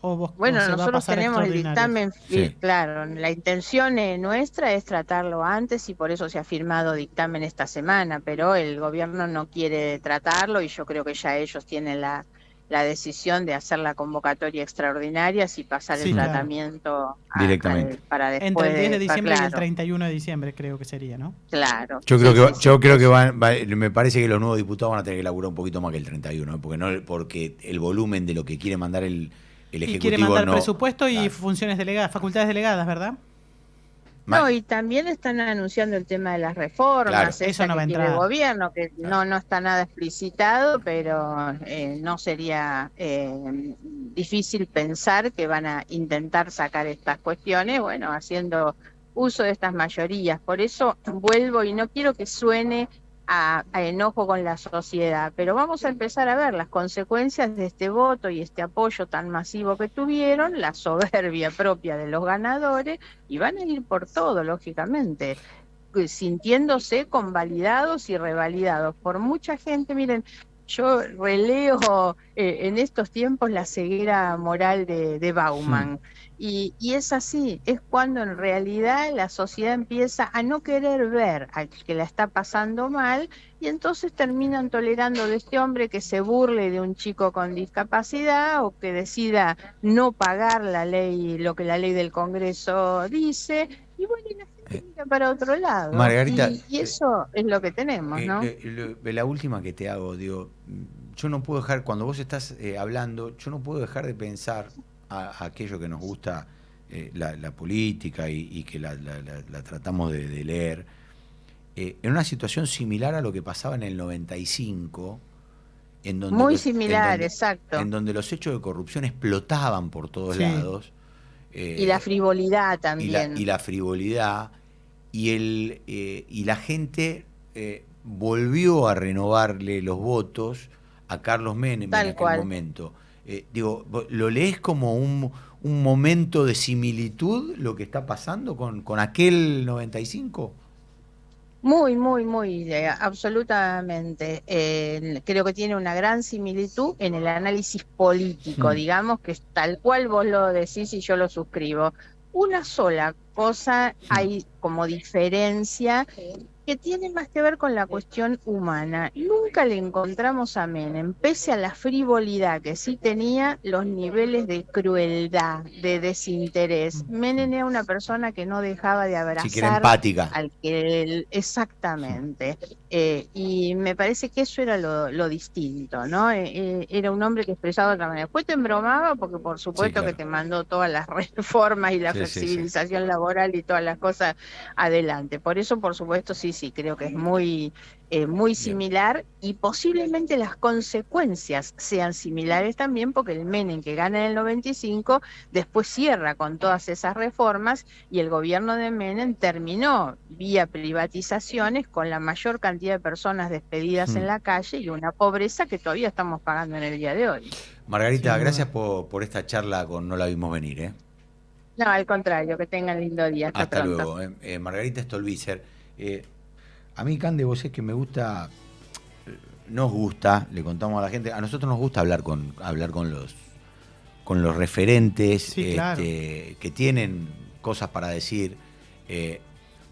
Speaker 9: Bueno, nosotros tenemos el dictamen, claro, la intención nuestra es tratarlo antes y por eso se ha firmado dictamen esta semana, pero el gobierno no quiere tratarlo y yo creo que ya ellos tienen la decisión de hacer la convocatoria extraordinaria y pasar el tratamiento
Speaker 6: directamente
Speaker 9: para después.
Speaker 7: Entre el 10 de diciembre y el 31 de diciembre creo que sería, ¿no?
Speaker 9: Claro.
Speaker 6: Yo creo que me parece que los nuevos diputados van a tener que laburar un poquito más que el 31, porque el volumen de lo que quiere mandar el Ejecutivo.
Speaker 7: Y quiere mandar presupuesto y funciones delegadas, facultades delegadas, ¿verdad?
Speaker 9: No, y también están anunciando el tema de las reformas,
Speaker 7: eso no va a entrar.
Speaker 9: El gobierno, que no está nada explicitado, pero no sería difícil pensar que van a intentar sacar estas cuestiones, bueno, haciendo uso de estas mayorías. Por eso vuelvo y no quiero que suene a enojo con la sociedad, pero vamos a empezar a ver las consecuencias de este voto y este apoyo tan masivo que tuvieron, la soberbia propia de los ganadores, y van a ir por todo, lógicamente, sintiéndose convalidados y revalidados por mucha gente. Miren, yo releo en estos tiempos la ceguera moral de Bauman. Y es así, es cuando en realidad la sociedad empieza a no querer ver al que la está pasando mal y entonces terminan tolerando de este hombre que se burle de un chico con discapacidad o que decida no pagar la ley, lo que la ley del Congreso dice, y bueno, y la gente mira para otro lado.
Speaker 6: Margarita,
Speaker 9: y eso es lo que tenemos, ¿no?
Speaker 6: La última que te hago, digo, yo no puedo dejar, cuando vos estás hablando, yo no puedo dejar de pensar a aquello que nos gusta la política y que la tratamos de leer, en una situación similar a lo que pasaba en el 95, en donde
Speaker 9: exacto.
Speaker 6: En donde los hechos de corrupción explotaban por todos lados.
Speaker 9: Y la frivolidad también.
Speaker 6: Y la frivolidad, y la gente volvió a renovarle los votos a Carlos Menem en aquel momento. Digo, ¿lo lees como un momento de similitud lo que está pasando con aquel 95?
Speaker 9: Muy, absolutamente. Creo que tiene una gran similitud en el análisis político, digamos, que es tal cual vos lo decís y yo lo suscribo. Una sola cosa hay como diferencia que tiene más que ver con la cuestión humana. Nunca le encontramos a Menem, pese a la frivolidad que sí tenía, los niveles de crueldad, de desinterés. Menem era una persona que no dejaba de abrazar
Speaker 6: empática.
Speaker 9: al que él, exactamente. Y me parece que eso era lo distinto, ¿no? Era un hombre que expresaba de otra manera. Después te embromaba porque por supuesto que te mandó todas las reformas y la flexibilización laboral y todas las cosas adelante. Por eso, por supuesto, sí, creo que es muy similar y posiblemente las consecuencias sean similares también porque el Menem que gana en el 95 después cierra con todas esas reformas y el gobierno de Menem terminó vía privatizaciones con la mayor cantidad de personas despedidas en la calle y una pobreza que todavía estamos pagando en el día de hoy.
Speaker 6: Margarita, gracias por esta charla con No la vimos venir, ¿eh?
Speaker 9: No, al contrario, que tengan lindo día. Hasta
Speaker 6: luego. Margarita Stolbizer. A mí, Cande, vos es que me gusta, nos gusta, le contamos a la gente, a nosotros nos gusta hablar con los referentes,
Speaker 7: claro,
Speaker 6: que tienen cosas para decir,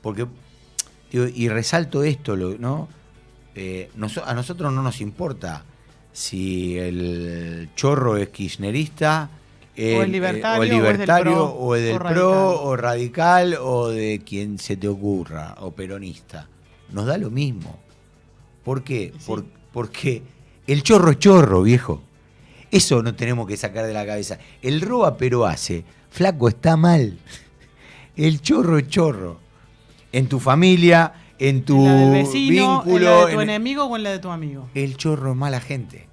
Speaker 6: porque, y resalto esto, ¿no? A nosotros no nos importa si el chorro es kirchnerista,
Speaker 7: o el libertario,
Speaker 6: o es del PRO, o radical, o de quien se te ocurra, o peronista. Nos da lo mismo. ¿Por qué? Sí. Porque el chorro es chorro, viejo. Eso no tenemos que sacar de la cabeza. El roba pero hace. Flaco, está mal. El chorro es chorro. En tu familia, en tu
Speaker 7: vecino,
Speaker 6: vínculo.
Speaker 7: ¿en la de tu enemigo o en la de tu amigo?
Speaker 6: El chorro es mala gente.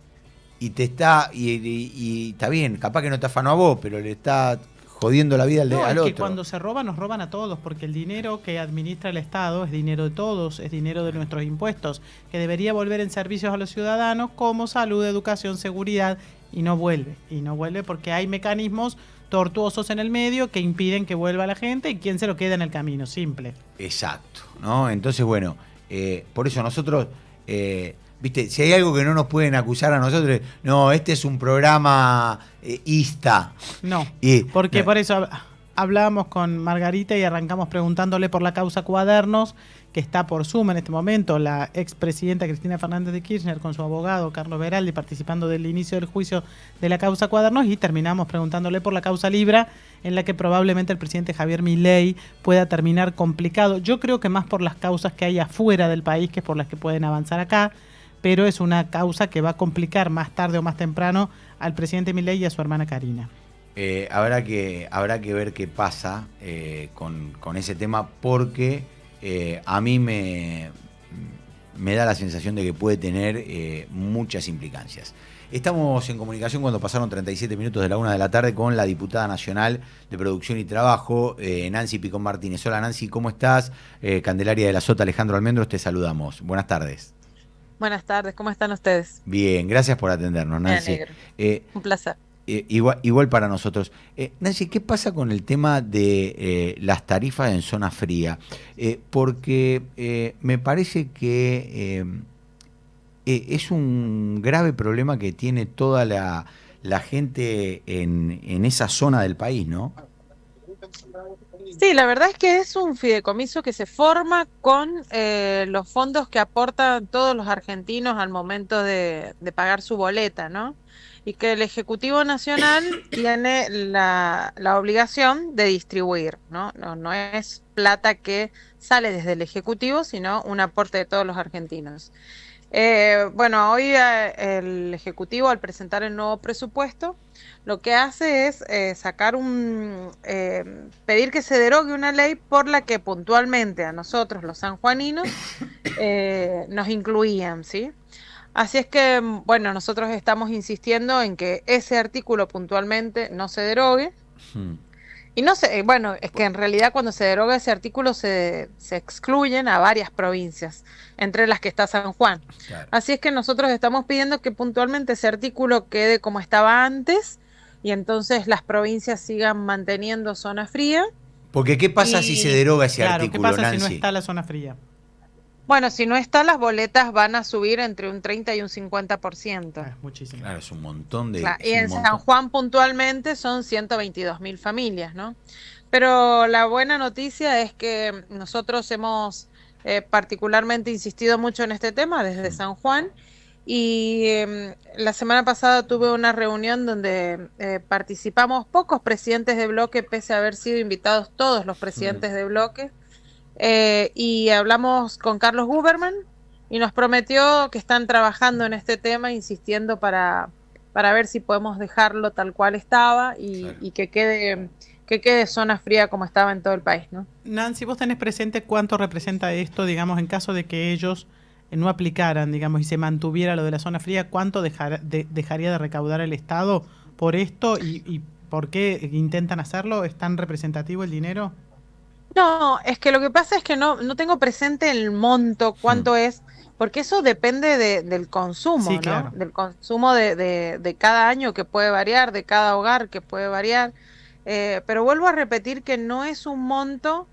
Speaker 6: Y te está, y está bien, capaz que no te afanó a vos, pero le está jodiendo la vida al otro.
Speaker 7: Que cuando se roba, nos roban a todos, porque el dinero que administra el Estado es dinero de todos, es dinero de nuestros impuestos, que debería volver en servicios a los ciudadanos como salud, educación, seguridad, y no vuelve porque hay mecanismos tortuosos en el medio que impiden que vuelva la gente y quién se lo queda en el camino, simple.
Speaker 6: Exacto, ¿no? Entonces, bueno, por eso nosotros... ¿viste? Si hay algo que no nos pueden acusar a nosotros, no, este es un programa ista.
Speaker 7: No, porque por eso hablábamos con Margarita y arrancamos preguntándole por la causa Cuadernos, que está por Zoom en este momento, la expresidenta Cristina Fernández de Kirchner con su abogado Carlos Beraldi participando del inicio del juicio de la causa Cuadernos, y terminamos preguntándole por la causa Libra, en la que probablemente el presidente Javier Milei pueda terminar complicado. Yo creo que más por las causas que hay afuera del país que por las que pueden avanzar acá, pero es una causa que va a complicar más tarde o más temprano al presidente Milei y a su hermana Karina.
Speaker 6: Habrá que ver qué pasa con ese tema, porque a mí me da la sensación de que puede tener muchas implicancias. Estamos en comunicación cuando pasaron 37 minutos de la 1 de la tarde con la diputada nacional de Producción y Trabajo, Nancy Picón Martínez. Hola Nancy, ¿cómo estás? Candelaria de la Sota, Alejandro Almendros, te saludamos. Buenas tardes.
Speaker 10: Buenas tardes, ¿cómo están ustedes?
Speaker 6: Bien, gracias por atendernos, Nancy.
Speaker 10: Un placer.
Speaker 6: Igual para nosotros. Nancy, ¿qué pasa con el tema de las tarifas en zona fría? Porque me parece que es un grave problema que tiene toda la gente en esa zona del país, ¿no?
Speaker 10: Sí, la verdad es que es un fideicomiso que se forma con los fondos que aportan todos los argentinos al momento de pagar su boleta, ¿no? Y que el Ejecutivo Nacional tiene la obligación de distribuir, ¿no? No es plata que sale desde el Ejecutivo, sino un aporte de todos los argentinos. Bueno, hoy el Ejecutivo, al presentar el nuevo presupuesto, lo que hace es pedir que se derogue una ley por la que puntualmente a nosotros, los sanjuaninos, nos incluían, ¿sí? Así es que, bueno, nosotros estamos insistiendo en que ese artículo puntualmente no se derogue. Y no sé, bueno, es que en realidad cuando se deroga ese artículo se excluyen a varias provincias, entre las que está San Juan. Claro. Así es que nosotros estamos pidiendo que puntualmente ese artículo quede como estaba antes y entonces las provincias sigan manteniendo zona fría.
Speaker 6: Porque ¿qué pasa si se deroga ese artículo,
Speaker 7: ¿qué pasa
Speaker 6: Nancy?
Speaker 7: si no está la zona fría?
Speaker 10: Bueno, si no está, las boletas van a subir entre un 30 y un 50%.
Speaker 7: Es muchísimo.
Speaker 6: Claro, es un montón de...
Speaker 10: Claro, y en San Juan puntualmente son 122.000 familias, ¿no? Pero la buena noticia es que nosotros hemos particularmente insistido mucho en este tema desde San Juan y la semana pasada tuve una reunión donde participamos pocos presidentes de bloque, pese a haber sido invitados todos los presidentes de bloque. Y hablamos con Carlos Guberman, y nos prometió que están trabajando en este tema, insistiendo para ver si podemos dejarlo tal cual estaba y que quede zona fría como estaba en todo el país, ¿no?
Speaker 7: Nancy, ¿vos tenés presente cuánto representa esto, digamos, en caso de que ellos no aplicaran, digamos, y se mantuviera lo de la zona fría? ¿Cuánto dejaría de recaudar el Estado por esto y por qué intentan hacerlo? ¿Es tan representativo el dinero?
Speaker 10: No, es que lo que pasa es que no tengo presente el monto, cuánto es, porque eso depende del consumo,
Speaker 7: Sí,
Speaker 10: ¿no?
Speaker 7: claro.
Speaker 10: Del consumo de cada año, que puede variar, de cada hogar, que puede variar. Pero vuelvo a repetir que no es un monto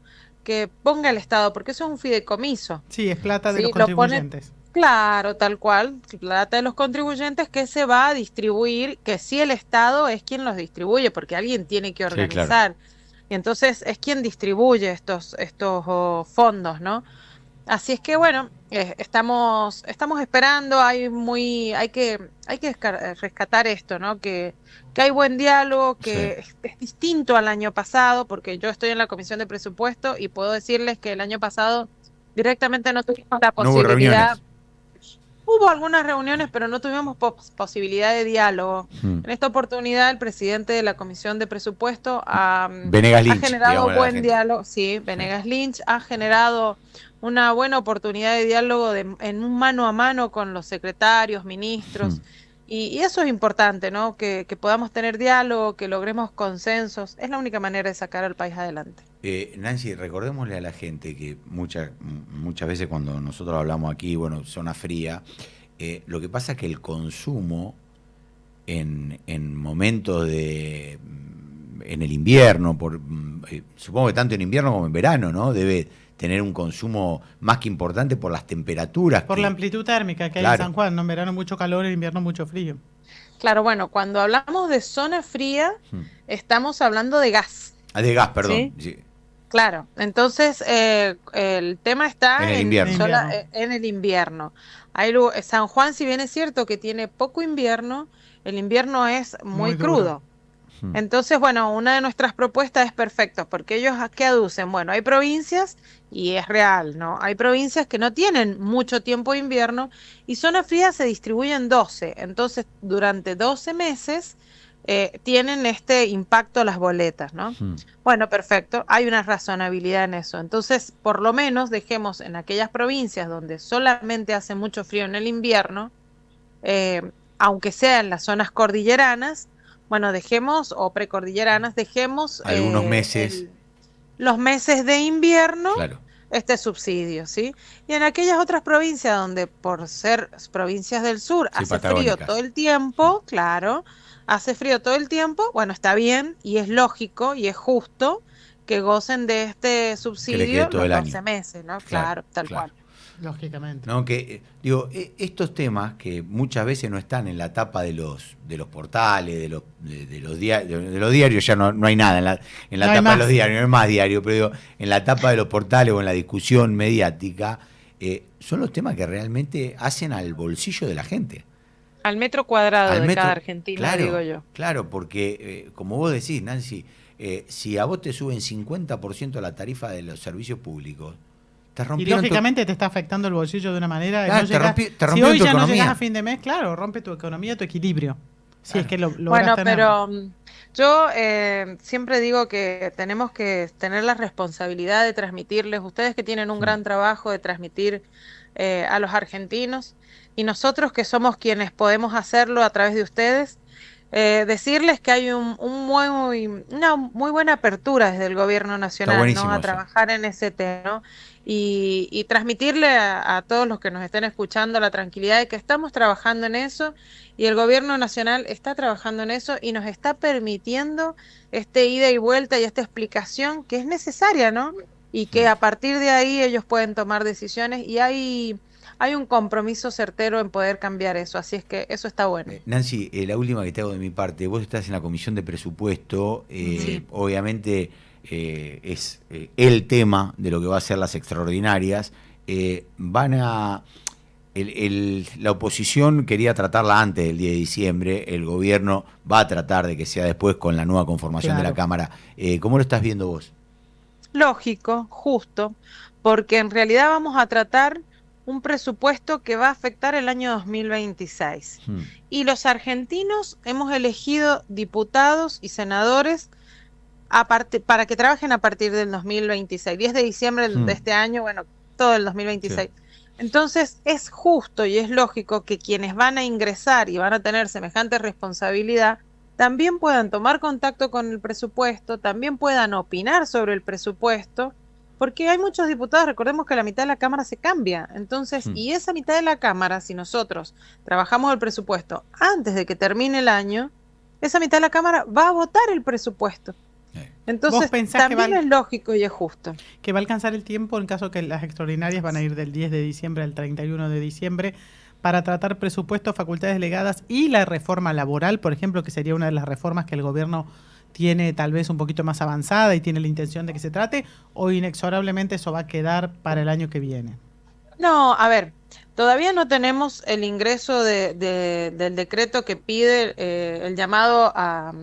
Speaker 10: que ponga el Estado, porque eso es un fideicomiso.
Speaker 7: Sí, es plata de
Speaker 10: Sí,
Speaker 7: los contribuyentes.
Speaker 10: Claro, tal cual, plata de los contribuyentes que se va a distribuir, que sí el Estado es quien los distribuye, porque alguien tiene que organizar.
Speaker 6: claro.
Speaker 10: Y entonces es quien distribuye estos fondos, ¿no? Así es que bueno, estamos esperando, hay que rescatar esto, ¿no? Que hay buen diálogo, que es distinto al año pasado, porque yo estoy en la Comisión de Presupuesto y puedo decirles que el año pasado directamente no tuvimos la
Speaker 6: No hubo
Speaker 10: posibilidad.
Speaker 6: reuniones.
Speaker 10: Hubo algunas reuniones, pero no tuvimos posibilidad de diálogo. En esta oportunidad, el presidente de la Comisión de Presupuesto
Speaker 6: Venegas
Speaker 10: ha
Speaker 6: Lynch,
Speaker 10: generado
Speaker 6: digámosle a la
Speaker 10: buen
Speaker 6: gente.
Speaker 10: diálogo. Sí, Venegas Lynch ha generado una buena oportunidad de diálogo en un mano a mano con los secretarios, ministros. Y eso es importante, ¿no? Que podamos tener diálogo, que logremos consensos. Es la única manera de sacar al país adelante.
Speaker 6: Nancy, recordémosle a la gente que muchas veces cuando nosotros hablamos aquí, bueno, zona fría, lo que pasa es que el consumo en momentos en el invierno, supongo que tanto en invierno como en verano, ¿no? Debe tener un consumo más que importante por las temperaturas.
Speaker 7: Por la amplitud térmica que hay en San Juan, ¿no? En verano mucho calor, en invierno mucho frío.
Speaker 10: Claro, bueno, cuando hablamos de zona fría, estamos hablando de gas.
Speaker 6: De gas, perdón.
Speaker 10: ¿Sí?
Speaker 6: Sí.
Speaker 10: Claro, entonces el tema está
Speaker 6: en el invierno.
Speaker 10: En el invierno. San Juan, si bien es cierto que tiene poco invierno, el invierno es muy crudo. Entonces, bueno, una de nuestras propuestas es perfecto, porque ellos ¿qué aducen? Bueno, hay provincias, y es real, ¿no? Hay provincias que no tienen mucho tiempo de invierno y zona fría se distribuye en 12. Entonces, durante 12 meses tienen este impacto las boletas, ¿no? Bueno, perfecto, hay una razonabilidad en eso. Entonces, por lo menos dejemos en aquellas provincias donde solamente hace mucho frío en el invierno, aunque sea en las zonas cordilleranas, bueno, dejemos, o precordilleranas, dejemos
Speaker 6: algunos meses.
Speaker 10: Los meses de invierno,
Speaker 6: claro,
Speaker 10: este subsidio, ¿sí? Y en aquellas otras provincias donde por ser provincias del sur hace frío todo el tiempo, claro, hace frío todo el tiempo, bueno, está bien y es lógico y es justo que gocen de este subsidio los 12 meses, ¿no? Claro, tal cual.
Speaker 7: Lógicamente.
Speaker 6: No, que digo, estos temas que muchas veces no están en la tapa de los portales, de los diarios, ya no hay nada en la tapa de los diarios, no hay más diario, pero digo, en la tapa de los portales o en la discusión mediática, son los temas que realmente hacen al bolsillo de la gente.
Speaker 10: Al metro cuadrado de cada argentino,
Speaker 6: claro,
Speaker 10: digo yo.
Speaker 6: Claro, porque como vos decís, Nancy, si a vos te suben 50% la tarifa de los servicios públicos,
Speaker 7: y lógicamente te está afectando el bolsillo de una manera.
Speaker 6: Claro,
Speaker 7: no si hoy ya no llegas a fin de mes, claro, rompe tu economía, tu equilibrio. Si es que lo
Speaker 10: bueno,
Speaker 7: tenerlo.
Speaker 10: Pero yo siempre digo que tenemos que tener la responsabilidad de transmitirles, ustedes que tienen un gran trabajo de transmitir a los argentinos, y nosotros que somos quienes podemos hacerlo a través de ustedes, decirles que hay una muy buena apertura desde el gobierno nacional, ¿no? A trabajar en ese tema, ¿no? Y transmitirle a todos los que nos estén escuchando la tranquilidad de que estamos trabajando en eso y el gobierno nacional está trabajando en eso y nos está permitiendo este ida y vuelta y esta explicación que es necesaria, ¿no? Y que a partir de ahí ellos pueden tomar decisiones y hay un compromiso certero en poder cambiar eso, así es que eso está bueno.
Speaker 6: Nancy, la última que te hago de mi parte, vos estás en la Comisión de Presupuesto, obviamente es el tema de lo que va a ser las extraordinarias, la oposición quería tratarla antes del 10 de diciembre, el gobierno va a tratar de que sea después con la nueva conformación de la Cámara. ¿Cómo lo estás viendo vos?
Speaker 10: Lógico, justo, porque en realidad vamos a tratar un presupuesto que va a afectar el año 2026. Y los argentinos hemos elegido diputados y senadores para que trabajen a partir del 2026, 10 de diciembre de este año, bueno, todo el 2026. Sí. Entonces es justo y es lógico que quienes van a ingresar y van a tener semejante responsabilidad también puedan tomar contacto con el presupuesto, también puedan opinar sobre el presupuesto, porque hay muchos diputados, recordemos que la mitad de la Cámara se cambia, entonces, y esa mitad de la Cámara, si nosotros trabajamos el presupuesto antes de que termine el año, esa mitad de la Cámara va a votar el presupuesto. Entonces también es lógico y es justo.
Speaker 7: Que va a alcanzar el tiempo en caso que las extraordinarias van a ir del 10 de diciembre al 31 de diciembre para tratar presupuestos, facultades delegadas y la reforma laboral, por ejemplo, que sería una de las reformas que el gobierno tiene tal vez un poquito más avanzada y tiene la intención de que se trate, o inexorablemente eso va a quedar para el año que viene.
Speaker 10: No, a ver, todavía no tenemos el ingreso del decreto que pide el llamado a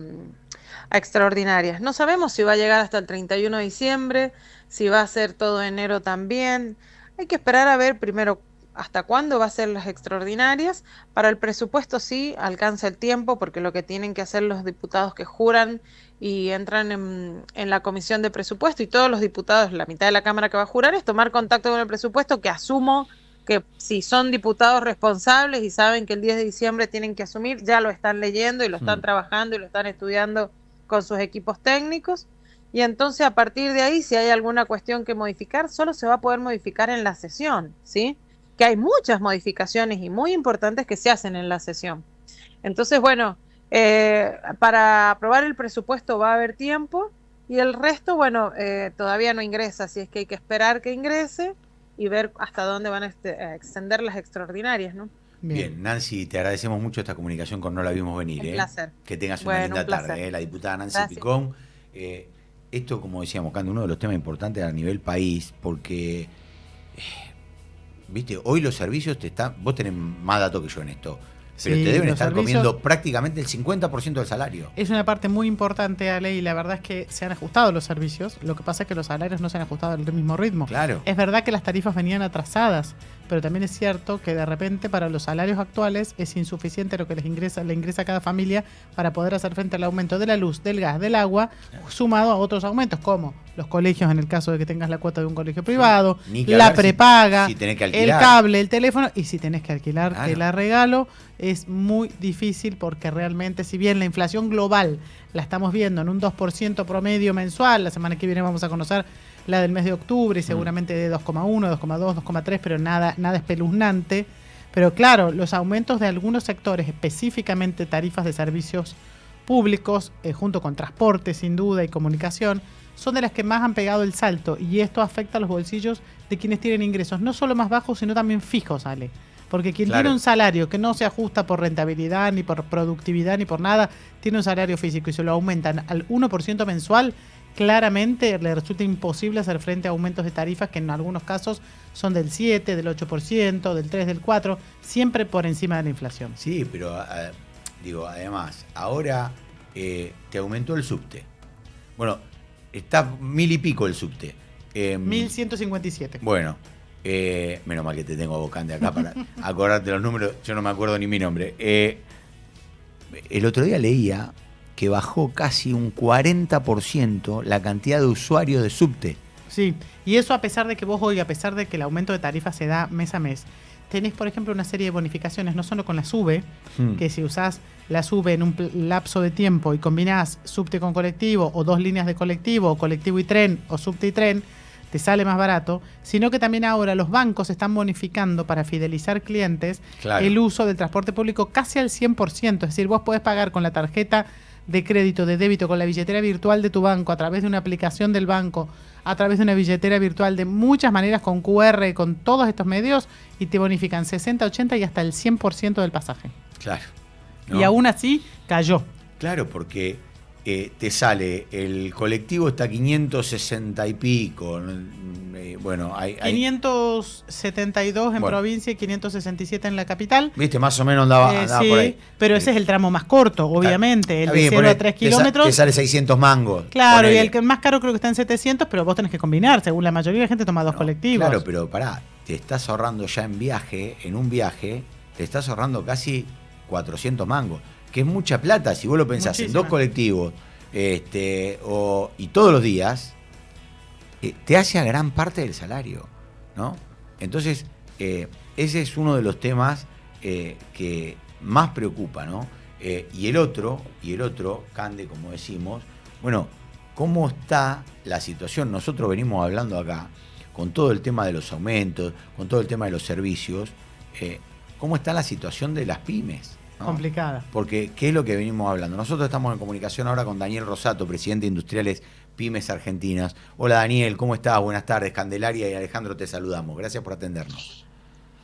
Speaker 10: extraordinarias. No sabemos si va a llegar hasta el 31 de diciembre, si va a ser todo enero también. Hay que esperar a ver primero hasta cuándo va a ser las extraordinarias. Para el presupuesto sí alcanza el tiempo, porque lo que tienen que hacer los diputados que juran y entran en la comisión de presupuesto, y todos los diputados, la mitad de la Cámara que va a jurar, es tomar contacto con el presupuesto, que asumo que si son diputados responsables y saben que el 10 de diciembre tienen que asumir, ya lo están leyendo y lo están trabajando y lo están estudiando con sus equipos técnicos, y entonces a partir de ahí, si hay alguna cuestión que modificar, solo se va a poder modificar en la sesión, ¿sí? Que hay muchas modificaciones y muy importantes que se hacen en la sesión. Entonces, bueno, para aprobar el presupuesto va a haber tiempo, y el resto, bueno, todavía no ingresa, así es que hay que esperar que ingrese y ver hasta dónde van a extender las extraordinarias, ¿no?
Speaker 6: Bien, Nancy, te agradecemos mucho esta comunicación con No la vimos venir.
Speaker 10: Un placer.
Speaker 6: Que tengas una linda tarde. La diputada Nancy Picón. Esto, como decíamos, Cande, uno de los temas importantes a nivel país, porque, viste, hoy los servicios vos tenés más datos que yo en esto, pero te deben estar comiendo prácticamente el 50% del salario.
Speaker 7: Es una parte muy importante, Ale, y la verdad es que se han ajustado los servicios. Lo que pasa es que los salarios no se han ajustado al mismo ritmo.
Speaker 6: Claro.
Speaker 7: Es verdad que las tarifas venían atrasadas, pero también es cierto que de repente para los salarios actuales es insuficiente lo que le ingresa a cada familia para poder hacer frente al aumento de la luz, del gas, del agua, sumado a otros aumentos, como los colegios en el caso de que tengas la cuota de un colegio privado, la prepaga,
Speaker 6: si tenés que
Speaker 7: el cable, el teléfono, y si tenés que alquilar, te la regalo. Es muy difícil porque realmente, si bien la inflación global la estamos viendo en un 2% promedio mensual, la semana que viene vamos a conocer la del mes de octubre, y seguramente de 2,1, 2,2, 2,3, pero nada espeluznante. Pero claro, los aumentos de algunos sectores, específicamente tarifas de servicios públicos, junto con transporte sin duda y comunicación, son de las que más han pegado el salto, y esto afecta a los bolsillos de quienes tienen ingresos no solo más bajos, sino también fijos, Ale. Porque quien tiene un salario que no se ajusta por rentabilidad, ni por productividad, ni por nada, tiene un salario físico y se lo aumentan al 1% mensual, claramente le resulta imposible hacer frente a aumentos de tarifas que en algunos casos son del 7, del 8%, del 3, del 4, siempre por encima de la inflación.
Speaker 6: Sí, pero además, ahora te aumentó el subte. Bueno, está 1000 y pico el subte.
Speaker 7: 1157.
Speaker 6: Bueno. Menos mal que te tengo a Bocande acá para acordarte los números. Yo no me acuerdo ni mi nombre. El otro día leía que bajó casi un 40% la cantidad de usuarios de subte.
Speaker 7: Sí, y eso a pesar de que vos hoy, a pesar de que el aumento de tarifas se da mes a mes, tenés, por ejemplo, una serie de bonificaciones, no solo con la SUBE, que si usás la SUBE en un lapso de tiempo y combinás subte con colectivo, o 2 líneas de colectivo, o colectivo y tren, o subte y tren, te sale más barato, sino que también ahora los bancos están bonificando para fidelizar clientes el uso del transporte público casi al 100%. Es decir, vos podés pagar con la tarjeta de crédito, de débito, con la billetera virtual de tu banco, a través de una aplicación del banco, a través de una billetera virtual, de muchas maneras, con QR, con todos estos medios, y te bonifican 60, 80 y hasta el 100% del pasaje.
Speaker 6: Claro. ¿No?
Speaker 7: Y aún así cayó.
Speaker 6: Claro, porque te sale, el colectivo está 560 y pico. Bueno, hay
Speaker 7: 572 en provincia y 567 en la capital.
Speaker 6: Viste, más o menos andaba
Speaker 7: sí,
Speaker 6: por ahí.
Speaker 7: Pero ese es el tramo más corto, obviamente. El de 0 a 3 kilómetros.
Speaker 6: Te sale 600 mangos.
Speaker 7: Claro, ponele. Y el que más caro creo que está en 700, pero vos tenés que combinar. Según la mayoría de la gente toma dos colectivos.
Speaker 6: Claro, pero pará, te estás ahorrando ya en un viaje, te estás ahorrando casi 400 mangos, que es mucha plata. Si vos lo pensás en 2 colectivos y todos los días, te hace a gran parte del salario, ¿no? Entonces, ese es uno de los temas que más preocupa, ¿no? Y el otro, Cande, como decimos, bueno, ¿cómo está la situación? Nosotros venimos hablando acá, con todo el tema de los aumentos, con todo el tema de los servicios, ¿cómo está la situación de las pymes? ¿No?
Speaker 7: Complicada.
Speaker 6: Porque, ¿qué es lo que venimos hablando? Nosotros estamos en comunicación ahora con Daniel Rosato, presidente de Industriales Pymes Argentinas. Hola Daniel, ¿cómo estás? Buenas tardes. Candelaria y Alejandro te saludamos. Gracias por atendernos.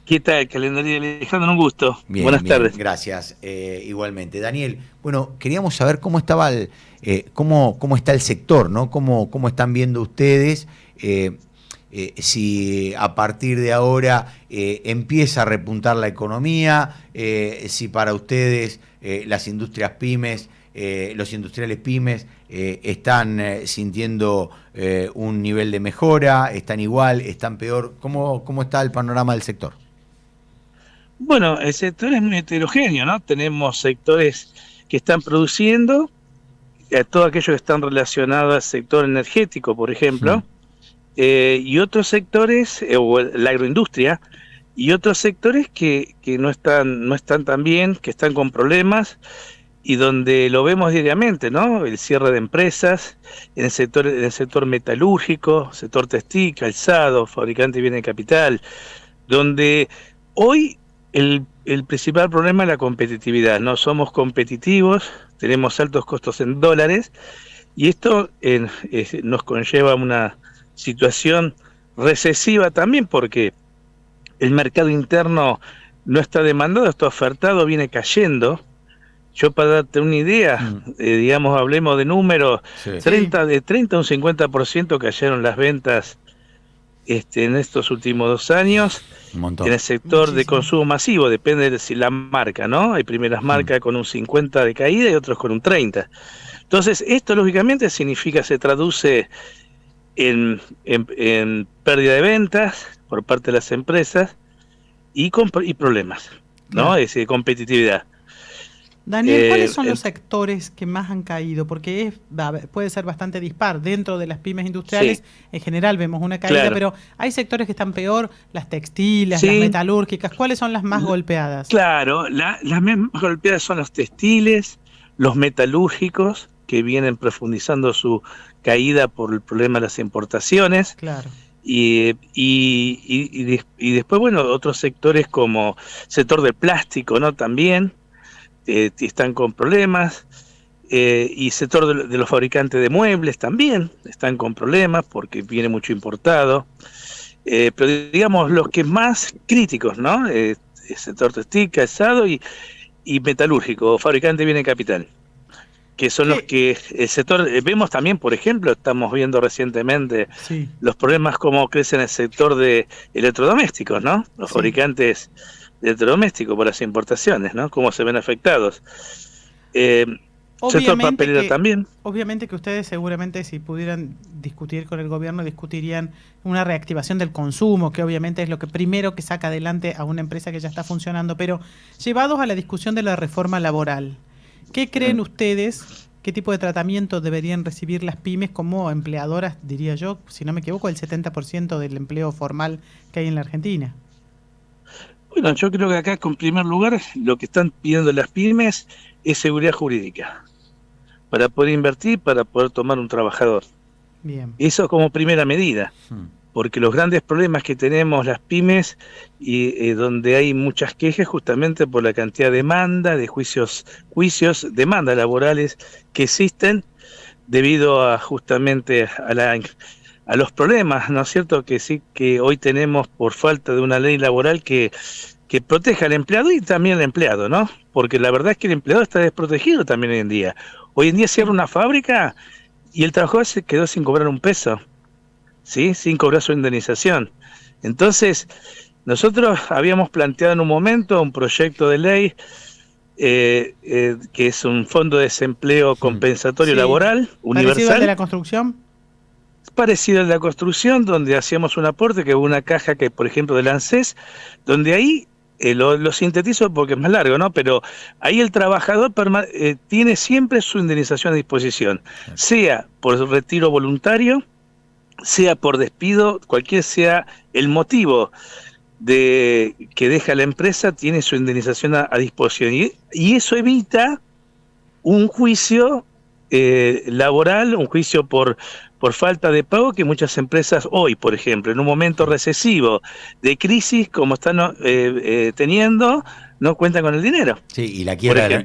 Speaker 11: ¿Qué tal, Candelaria y Alejandro? Un gusto.
Speaker 6: Bien,
Speaker 11: buenas tardes.
Speaker 6: Gracias. Igualmente. Daniel, bueno, queríamos saber cómo estaba cómo está el sector, ¿no? ¿Cómo están viendo ustedes? Si a partir de ahora empieza a repuntar la economía, si para ustedes las industrias pymes, los industriales pymes están sintiendo un nivel de mejora, están igual, están peor. ¿Cómo está el panorama del sector?
Speaker 11: Bueno, el sector es muy heterogéneo, ¿no? Tenemos sectores que están produciendo, todo aquello que están relacionados al sector energético, por ejemplo, y otros sectores, o la agroindustria, y otros sectores que no están tan bien, que están con problemas, y donde lo vemos diariamente, ¿no? El cierre de empresas, en el sector metalúrgico, sector textil, calzado, fabricante de bienes de capital, donde hoy el principal problema es la competitividad. No somos competitivos, tenemos altos costos en dólares, y esto nos conlleva una situación recesiva también, porque el mercado interno no está demandado, está ofertado, viene cayendo. Yo, para darte una idea, digamos, hablemos de números, de 30 a un 50% cayeron las ventas en estos últimos 2 años, en el sector de consumo masivo. Depende de si la marca, ¿no? Hay primeras marcas con un 50 de caída y otros con un 30. Entonces, esto lógicamente se traduce en pérdida de ventas por parte de las empresas y problemas, ¿no? Es decir, competitividad.
Speaker 7: Daniel, ¿cuáles son los sectores que más han caído? Porque puede ser bastante dispar. Dentro de las pymes industriales, en general vemos una caída, pero hay sectores que están peor, las textiles, las metalúrgicas. ¿Cuáles son las más golpeadas?
Speaker 11: Claro, las más golpeadas son los textiles, los metalúrgicos, que vienen profundizando su caída por el problema de las importaciones.
Speaker 7: Claro.
Speaker 11: Y después, bueno, otros sectores como sector del plástico, ¿no? También están con problemas, y sector de los fabricantes de muebles también están con problemas porque viene mucho importado, pero digamos los que más críticos, ¿no? El sector textil, calzado y metalúrgico, fabricante de bienes de capital, que son los que el sector, vemos también, por ejemplo, estamos viendo recientemente los problemas como crecen en el sector de electrodomésticos, ¿no? Los fabricantes de electrodomésticos por las importaciones, ¿no? Cómo se ven afectados. Sector papelero también.
Speaker 7: Obviamente que ustedes seguramente, si pudieran discutir con el gobierno, discutirían una reactivación del consumo, que obviamente es lo que primero que saca adelante a una empresa que ya está funcionando, pero llevados a la discusión de la reforma laboral, ¿qué creen ustedes? ¿Qué tipo de tratamiento deberían recibir las pymes como empleadoras, diría yo, si no me equivoco, el 70% del empleo formal que hay en la Argentina?
Speaker 11: Bueno, yo creo que acá, en primer lugar, lo que están pidiendo las pymes es seguridad jurídica para poder invertir, para poder tomar un trabajador.
Speaker 7: Bien.
Speaker 11: Eso como primera medida, porque los grandes problemas que tenemos las pymes, y donde hay muchas quejas justamente por la cantidad de demanda, de juicios, demandas laborales que existen debido a justamente a los problemas, ¿no es cierto?, que hoy tenemos por falta de una ley laboral que proteja al empleado y también al empleado, ¿no? Porque la verdad es que el empleado está desprotegido también hoy en día. Hoy en día cierra una fábrica y el trabajador se quedó sin cobrar un peso, ¿sí? Sin cobrar su indemnización. Entonces, nosotros habíamos planteado en un momento un proyecto de ley que es un fondo de desempleo compensatorio laboral universal.
Speaker 7: ¿Parecido al de la construcción?
Speaker 11: parecido al de la construcción, donde hacíamos un aporte, que hubo una caja que, por ejemplo, del ANSES, donde ahí, lo sintetizo porque es más largo, ¿no? Pero ahí el trabajador tiene siempre su indemnización a disposición, sea por retiro voluntario, sea por despido, cualquier sea el motivo de que deja la empresa, tiene su indemnización a disposición. Y eso evita un juicio laboral, un juicio por falta de pago, que muchas empresas hoy, por ejemplo, en un momento recesivo de crisis como están teniendo, no cuentan con el dinero.
Speaker 6: Sí, y la quiebra de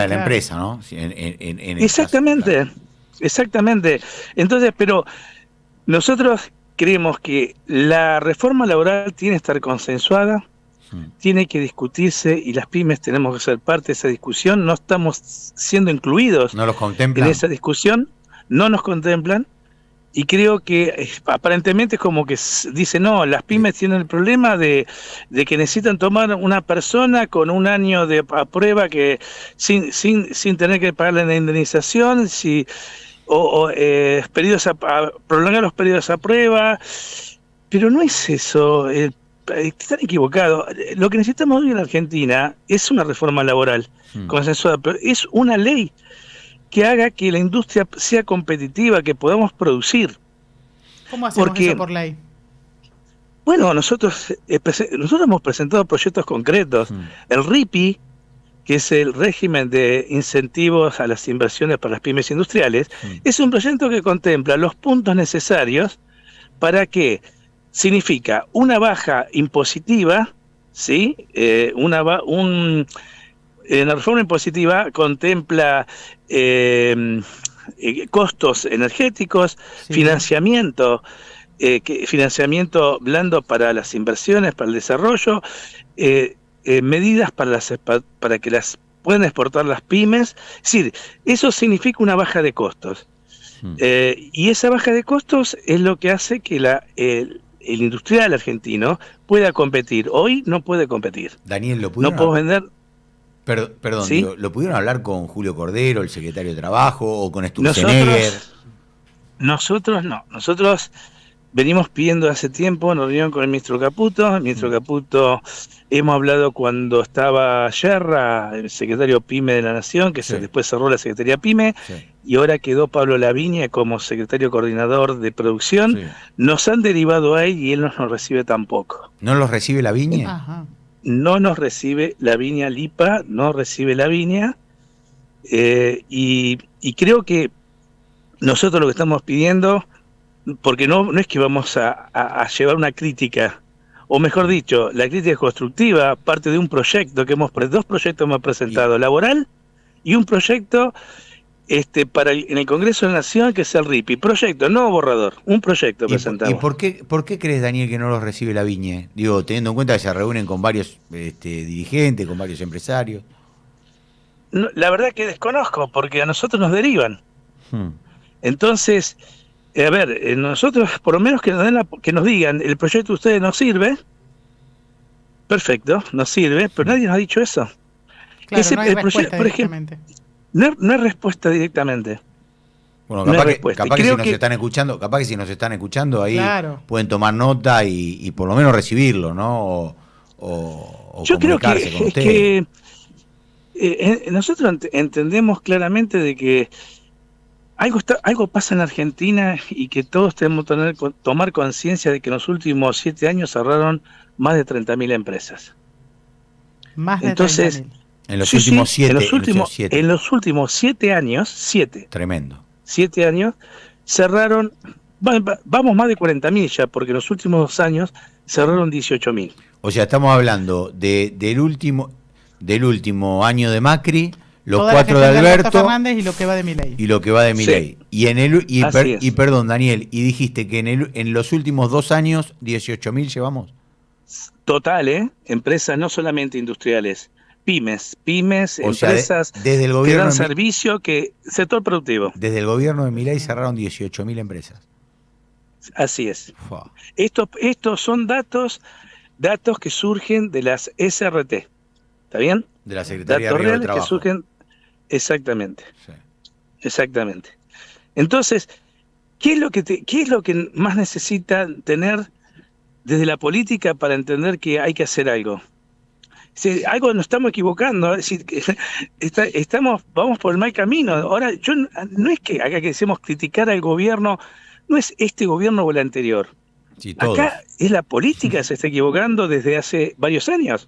Speaker 6: la empresa, ¿no?
Speaker 11: Exactamente, exactamente. Entonces, pero nosotros creemos que la reforma laboral tiene que estar consensuada, tiene que discutirse, y las pymes tenemos que ser parte de esa discusión. No estamos siendo incluidos en esa discusión, no nos contemplan, y creo que aparentemente es como que dice, no, las pymes tienen el problema de que necesitan tomar una persona con un año de prueba, que sin tener que pagarle la indemnización, prolongar los periodos a prueba. Pero no es eso. Están equivocados. Lo que necesitamos hoy en Argentina es una reforma laboral consensuada, pero es una ley que haga que la industria sea competitiva, que podamos producir.
Speaker 7: ¿Cómo hacemos eso por ley?
Speaker 11: Bueno, nosotros hemos presentado proyectos concretos. El RIPI, que es el régimen de incentivos a las inversiones para las pymes industriales, es un proyecto que contempla los puntos necesarios para que significa una baja impositiva, ¿sí? La reforma impositiva contempla costos energéticos, financiamiento blando para las inversiones, para el desarrollo, medidas para que las puedan exportar las pymes. Es decir, eso significa una baja de costos. Y esa baja de costos es lo que hace que el industrial argentino pueda competir. Hoy no puede competir.
Speaker 6: Daniel, ¿lo pudieron?
Speaker 11: No podemos vender.
Speaker 6: Perdón,
Speaker 11: ¿Sí?
Speaker 6: digo, ¿lo pudieron hablar con Julio Cordero, el secretario de Trabajo, o con Sturzenegger?
Speaker 11: Nosotros no. Nosotros venimos pidiendo hace tiempo una reunión con el ministro Caputo. El ministro Caputo, hemos hablado cuando estaba Yerra, el secretario PYME de la Nación, que después cerró la Secretaría PYME, y ahora quedó Pablo Laviña como secretario coordinador de producción. Nos han derivado a él y él no nos recibe tampoco.
Speaker 6: ¿No los recibe Laviña?
Speaker 7: Ajá.
Speaker 11: No nos recibe Laviña, Lipa no recibe Laviña, y creo que nosotros lo que estamos pidiendo, porque no es que vamos a llevar una crítica, o mejor dicho, la crítica es constructiva, parte de un proyecto dos proyectos hemos presentado, laboral, y un proyecto en el Congreso de la Nación, que es el RIPI, proyecto, no borrador, un proyecto presentamos.
Speaker 6: ¿Y por qué crees, Daniel, que no los recibe Laviña? Digo, teniendo en cuenta que se reúnen con varios dirigentes, con varios empresarios.
Speaker 11: No, la verdad que desconozco, porque a nosotros nos derivan. Entonces, a ver, nosotros, por lo menos que nos digan, el proyecto de ustedes nos sirve, perfecto, nos sirve, pero nadie nos ha dicho eso.
Speaker 7: Claro, no hay respuesta directamente.
Speaker 11: No hay respuesta directamente.
Speaker 6: Bueno, capaz que si nos están escuchando ahí, pueden tomar nota y por lo menos recibirlo, ¿no? O
Speaker 11: yo creo
Speaker 6: comunicarse con ustedes.
Speaker 11: Nosotros entendemos claramente de que algo pasa en Argentina, y que todos tenemos que tomar conciencia de que en los últimos 7 años cerraron más de 30.000 empresas.
Speaker 7: Más de 30.000.
Speaker 6: En los últimos 7
Speaker 11: En los últimos 7 años, 7.
Speaker 6: Tremendo.
Speaker 11: 7 años, cerraron, vamos más de 40.000 ya, porque en los últimos 2 años cerraron 18.000.
Speaker 6: O sea, estamos hablando del último año de Macri, los
Speaker 7: toda
Speaker 6: 4 de Alberto
Speaker 7: Fernández y lo que va de Milei.
Speaker 6: Y lo que va de Milei. Y perdón, Daniel, y dijiste que en los últimos 2 años 18.000 llevamos.
Speaker 11: Total, empresas no solamente industriales, pymes,
Speaker 6: o
Speaker 11: empresas
Speaker 6: sea, desde el gobierno
Speaker 11: que dan servicio, sector productivo.
Speaker 6: Desde el gobierno de Milei cerraron 18.000 empresas.
Speaker 11: Así es. Estos son datos que surgen de las SRT. ¿Está bien?
Speaker 6: De la Secretaría
Speaker 11: datos
Speaker 6: de
Speaker 11: reales
Speaker 6: Trabajo.
Speaker 11: Que surgen, exactamente. Exactamente. Entonces, ¿qué es lo que más necesita tener desde la política para entender que hay que hacer algo? Si algo nos estamos equivocando, es decir, vamos por el mal camino. Ahora, no es que acá que decimos criticar al gobierno, no es este gobierno o el anterior.
Speaker 6: Sí,
Speaker 11: acá es la política que se está equivocando desde hace varios años.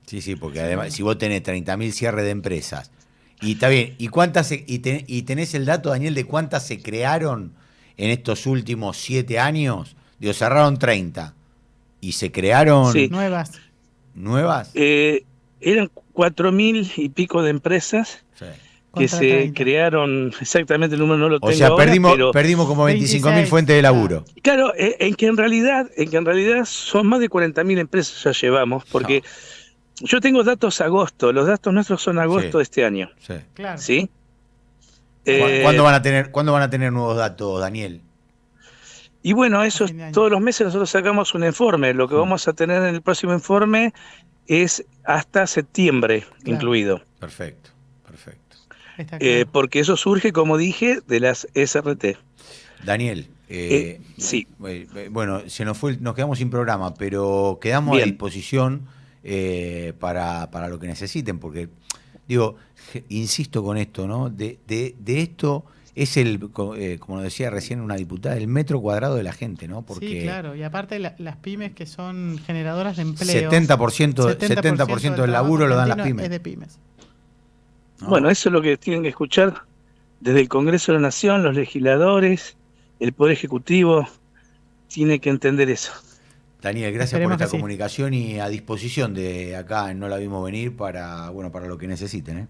Speaker 6: Sí, porque además, si vos tenés 30.000 cierres de empresas, y está bien, y tenés el dato, Daniel, de cuántas se crearon en estos últimos 7 años, cerraron 30, y se crearon...
Speaker 11: Sí.
Speaker 6: ¿Nuevas?
Speaker 11: Eran 4.000 y pico de empresas que se 30. Crearon, exactamente el número no lo tengo.
Speaker 6: O sea,
Speaker 11: ahora,
Speaker 6: perdimos como 25.000 fuentes de laburo.
Speaker 11: Claro, en que en realidad son más de 40.000 empresas ya llevamos, porque yo tengo datos agosto, los datos nuestros son agosto de este año.
Speaker 6: Sí.
Speaker 7: Claro.
Speaker 11: ¿Sí?
Speaker 6: ¿Cuándo van a tener nuevos datos, Daniel?
Speaker 11: Y bueno, todos los meses nosotros sacamos un informe. Lo que vamos a tener en el próximo informe es hasta septiembre incluido.
Speaker 6: Perfecto.
Speaker 11: Porque eso surge, como dije, de las SRT.
Speaker 6: Daniel,
Speaker 11: sí.
Speaker 6: Bueno, nos quedamos sin programa, pero quedamos
Speaker 11: Bien.
Speaker 6: A disposición para lo que necesiten, porque, insisto con esto, ¿no? De esto... Es como decía recién una diputada, el metro cuadrado de la gente, ¿no? Porque
Speaker 7: sí, claro, y aparte las pymes que son generadoras de empleo.
Speaker 6: 70% del laburo lo dan las pymes.
Speaker 7: Es de pymes.
Speaker 6: No.
Speaker 11: Bueno, eso es lo que tienen que escuchar desde el Congreso de la Nación, los legisladores, el Poder Ejecutivo, tiene que entender eso.
Speaker 6: Daniel, gracias por esta comunicación y a disposición de acá en No la Vimos Venir para lo que necesiten,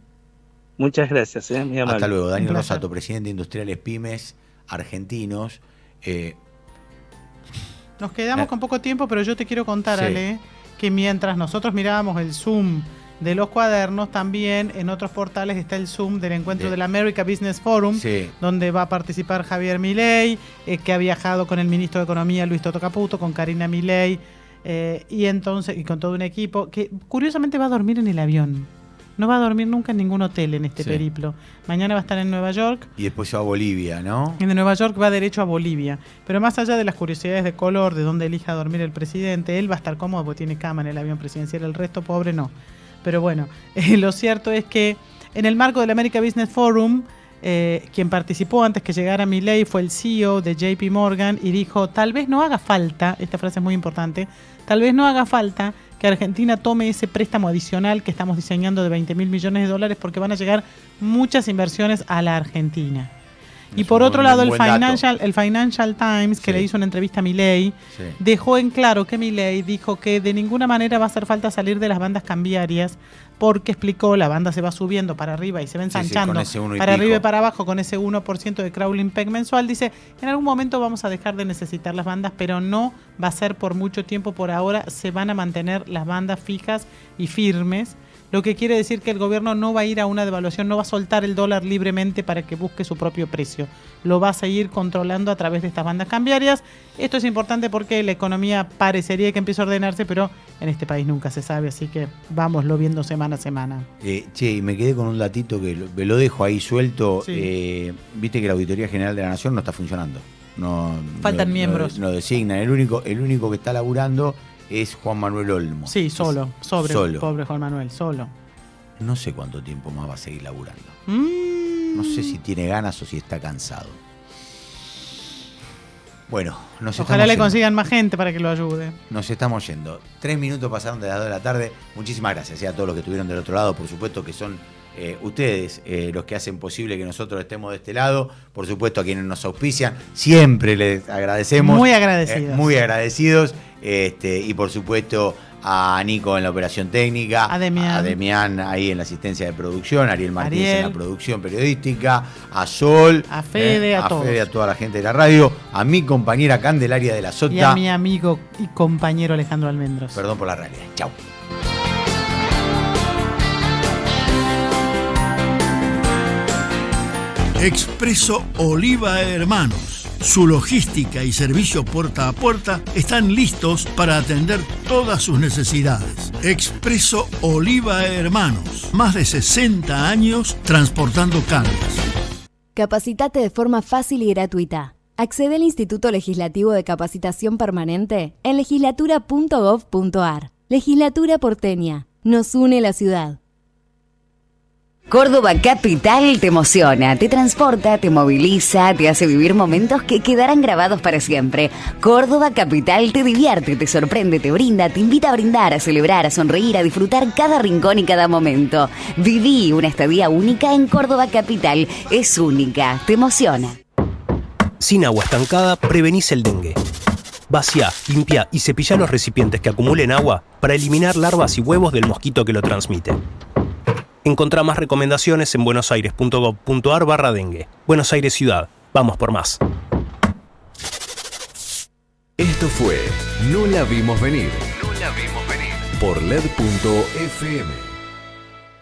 Speaker 11: Muchas gracias, muy amable.
Speaker 6: Hasta luego, Daniel Rosato, presidente de Industriales Pymes Argentinos.
Speaker 7: Nos quedamos con poco tiempo, pero yo te quiero contar, Ale, que mientras nosotros mirábamos el Zoom de los cuadernos, también en otros portales está el Zoom del encuentro del America Business Forum, donde va a participar Javier Milei, que ha viajado con el ministro de Economía, Luis Toto Caputo, con Karina Milei, y con todo un equipo, que curiosamente va a dormir en el avión. No va a dormir nunca en ningún hotel en este periplo. Mañana va a estar en Nueva York.
Speaker 6: Y después va a Bolivia, ¿no?
Speaker 7: Y de Nueva York va derecho a Bolivia. Pero más allá de las curiosidades de color, de dónde elija dormir el presidente, él va a estar cómodo porque tiene cama en el avión presidencial, el resto pobre no. Pero bueno, lo cierto es que en el marco del America Business Forum, quien participó antes que llegara Milei fue el CEO de JP Morgan y dijo, tal vez no haga falta, esta frase es muy importante, tal vez no haga falta que Argentina tome ese préstamo adicional que estamos diseñando de $20.000 millones porque van a llegar muchas inversiones a la Argentina. Y por otro lado, el Financial Times, que le hizo una entrevista a Milei, dejó en claro que Milei dijo que de ninguna manera va a hacer falta salir de las bandas cambiarias, porque explicó, la banda se va subiendo para arriba y se va ensanchando para arriba y para abajo con ese 1% de crawling peg mensual. Dice, en algún momento vamos a dejar de necesitar las bandas, pero no va a ser por mucho tiempo. Por ahora se van a mantener las bandas fijas y firmes, lo que quiere decir que el gobierno no va a ir a una devaluación, no va a soltar el dólar libremente para que busque su propio precio. Lo va a seguir controlando a través de estas bandas cambiarias. Esto es importante porque la economía parecería que empieza a ordenarse, pero en este país nunca se sabe, así que vámoslo viendo semana a semana.
Speaker 6: Y me quedé con un datito que lo dejo ahí suelto. Viste que la Auditoría General de la Nación no está funcionando.
Speaker 7: Faltan miembros.
Speaker 6: No designan. El único que está laburando es Juan Manuel Olmo.
Speaker 7: Sí, solo. Pobre Juan Manuel, solo.
Speaker 6: No sé cuánto tiempo más va a seguir laburando. No sé si tiene ganas o si está cansado. Bueno,
Speaker 7: ojalá le consigan más gente para que lo ayude.
Speaker 6: Nos estamos yendo. 3 minutos pasaron de las 2 de la tarde. Muchísimas gracias a todos los que estuvieron del otro lado. Por supuesto que son ustedes los que hacen posible que nosotros estemos de este lado. Por supuesto a quienes nos auspician. Siempre les agradecemos.
Speaker 7: Muy agradecidos.
Speaker 6: Muy agradecidos. Y por supuesto a Nico en la operación técnica, a Demián ahí en la asistencia de producción, a Ariel Martínez en la producción periodística, a Sol,
Speaker 7: a Fede, a
Speaker 6: toda la gente de la radio, a mi compañera Candelaria de la Sota
Speaker 7: y a mi amigo y compañero Alejandro Almendros.
Speaker 6: Perdón por la realidad. Chau.
Speaker 2: Expreso Oliva Hermanos. Su logística y servicio puerta a puerta están listos para atender todas sus necesidades. Expreso Oliva Hermanos. Más de 60 años transportando cargas.
Speaker 3: Capacitate de forma fácil y gratuita. Accede al Instituto Legislativo de Capacitación Permanente en legislatura.gov.ar. Legislatura porteña. Nos une la ciudad.
Speaker 4: Córdoba Capital te emociona, te transporta, te moviliza, te hace vivir momentos que quedarán grabados para siempre. Córdoba Capital te divierte, te sorprende, te brinda, te invita a brindar, a celebrar, a sonreír, a disfrutar cada rincón y cada momento. Viví una estadía única en Córdoba Capital. Es única, te emociona.
Speaker 5: Sin agua estancada, prevenís el dengue. Vacía, limpia y cepilla los recipientes que acumulen agua para eliminar larvas y huevos del mosquito que lo transmite. Encontrá más recomendaciones en buenosaires.gov.ar/dengue. Buenos Aires Ciudad. Vamos por más.
Speaker 1: Esto fue No la vimos venir. No la vimos venir. Por LED.fm.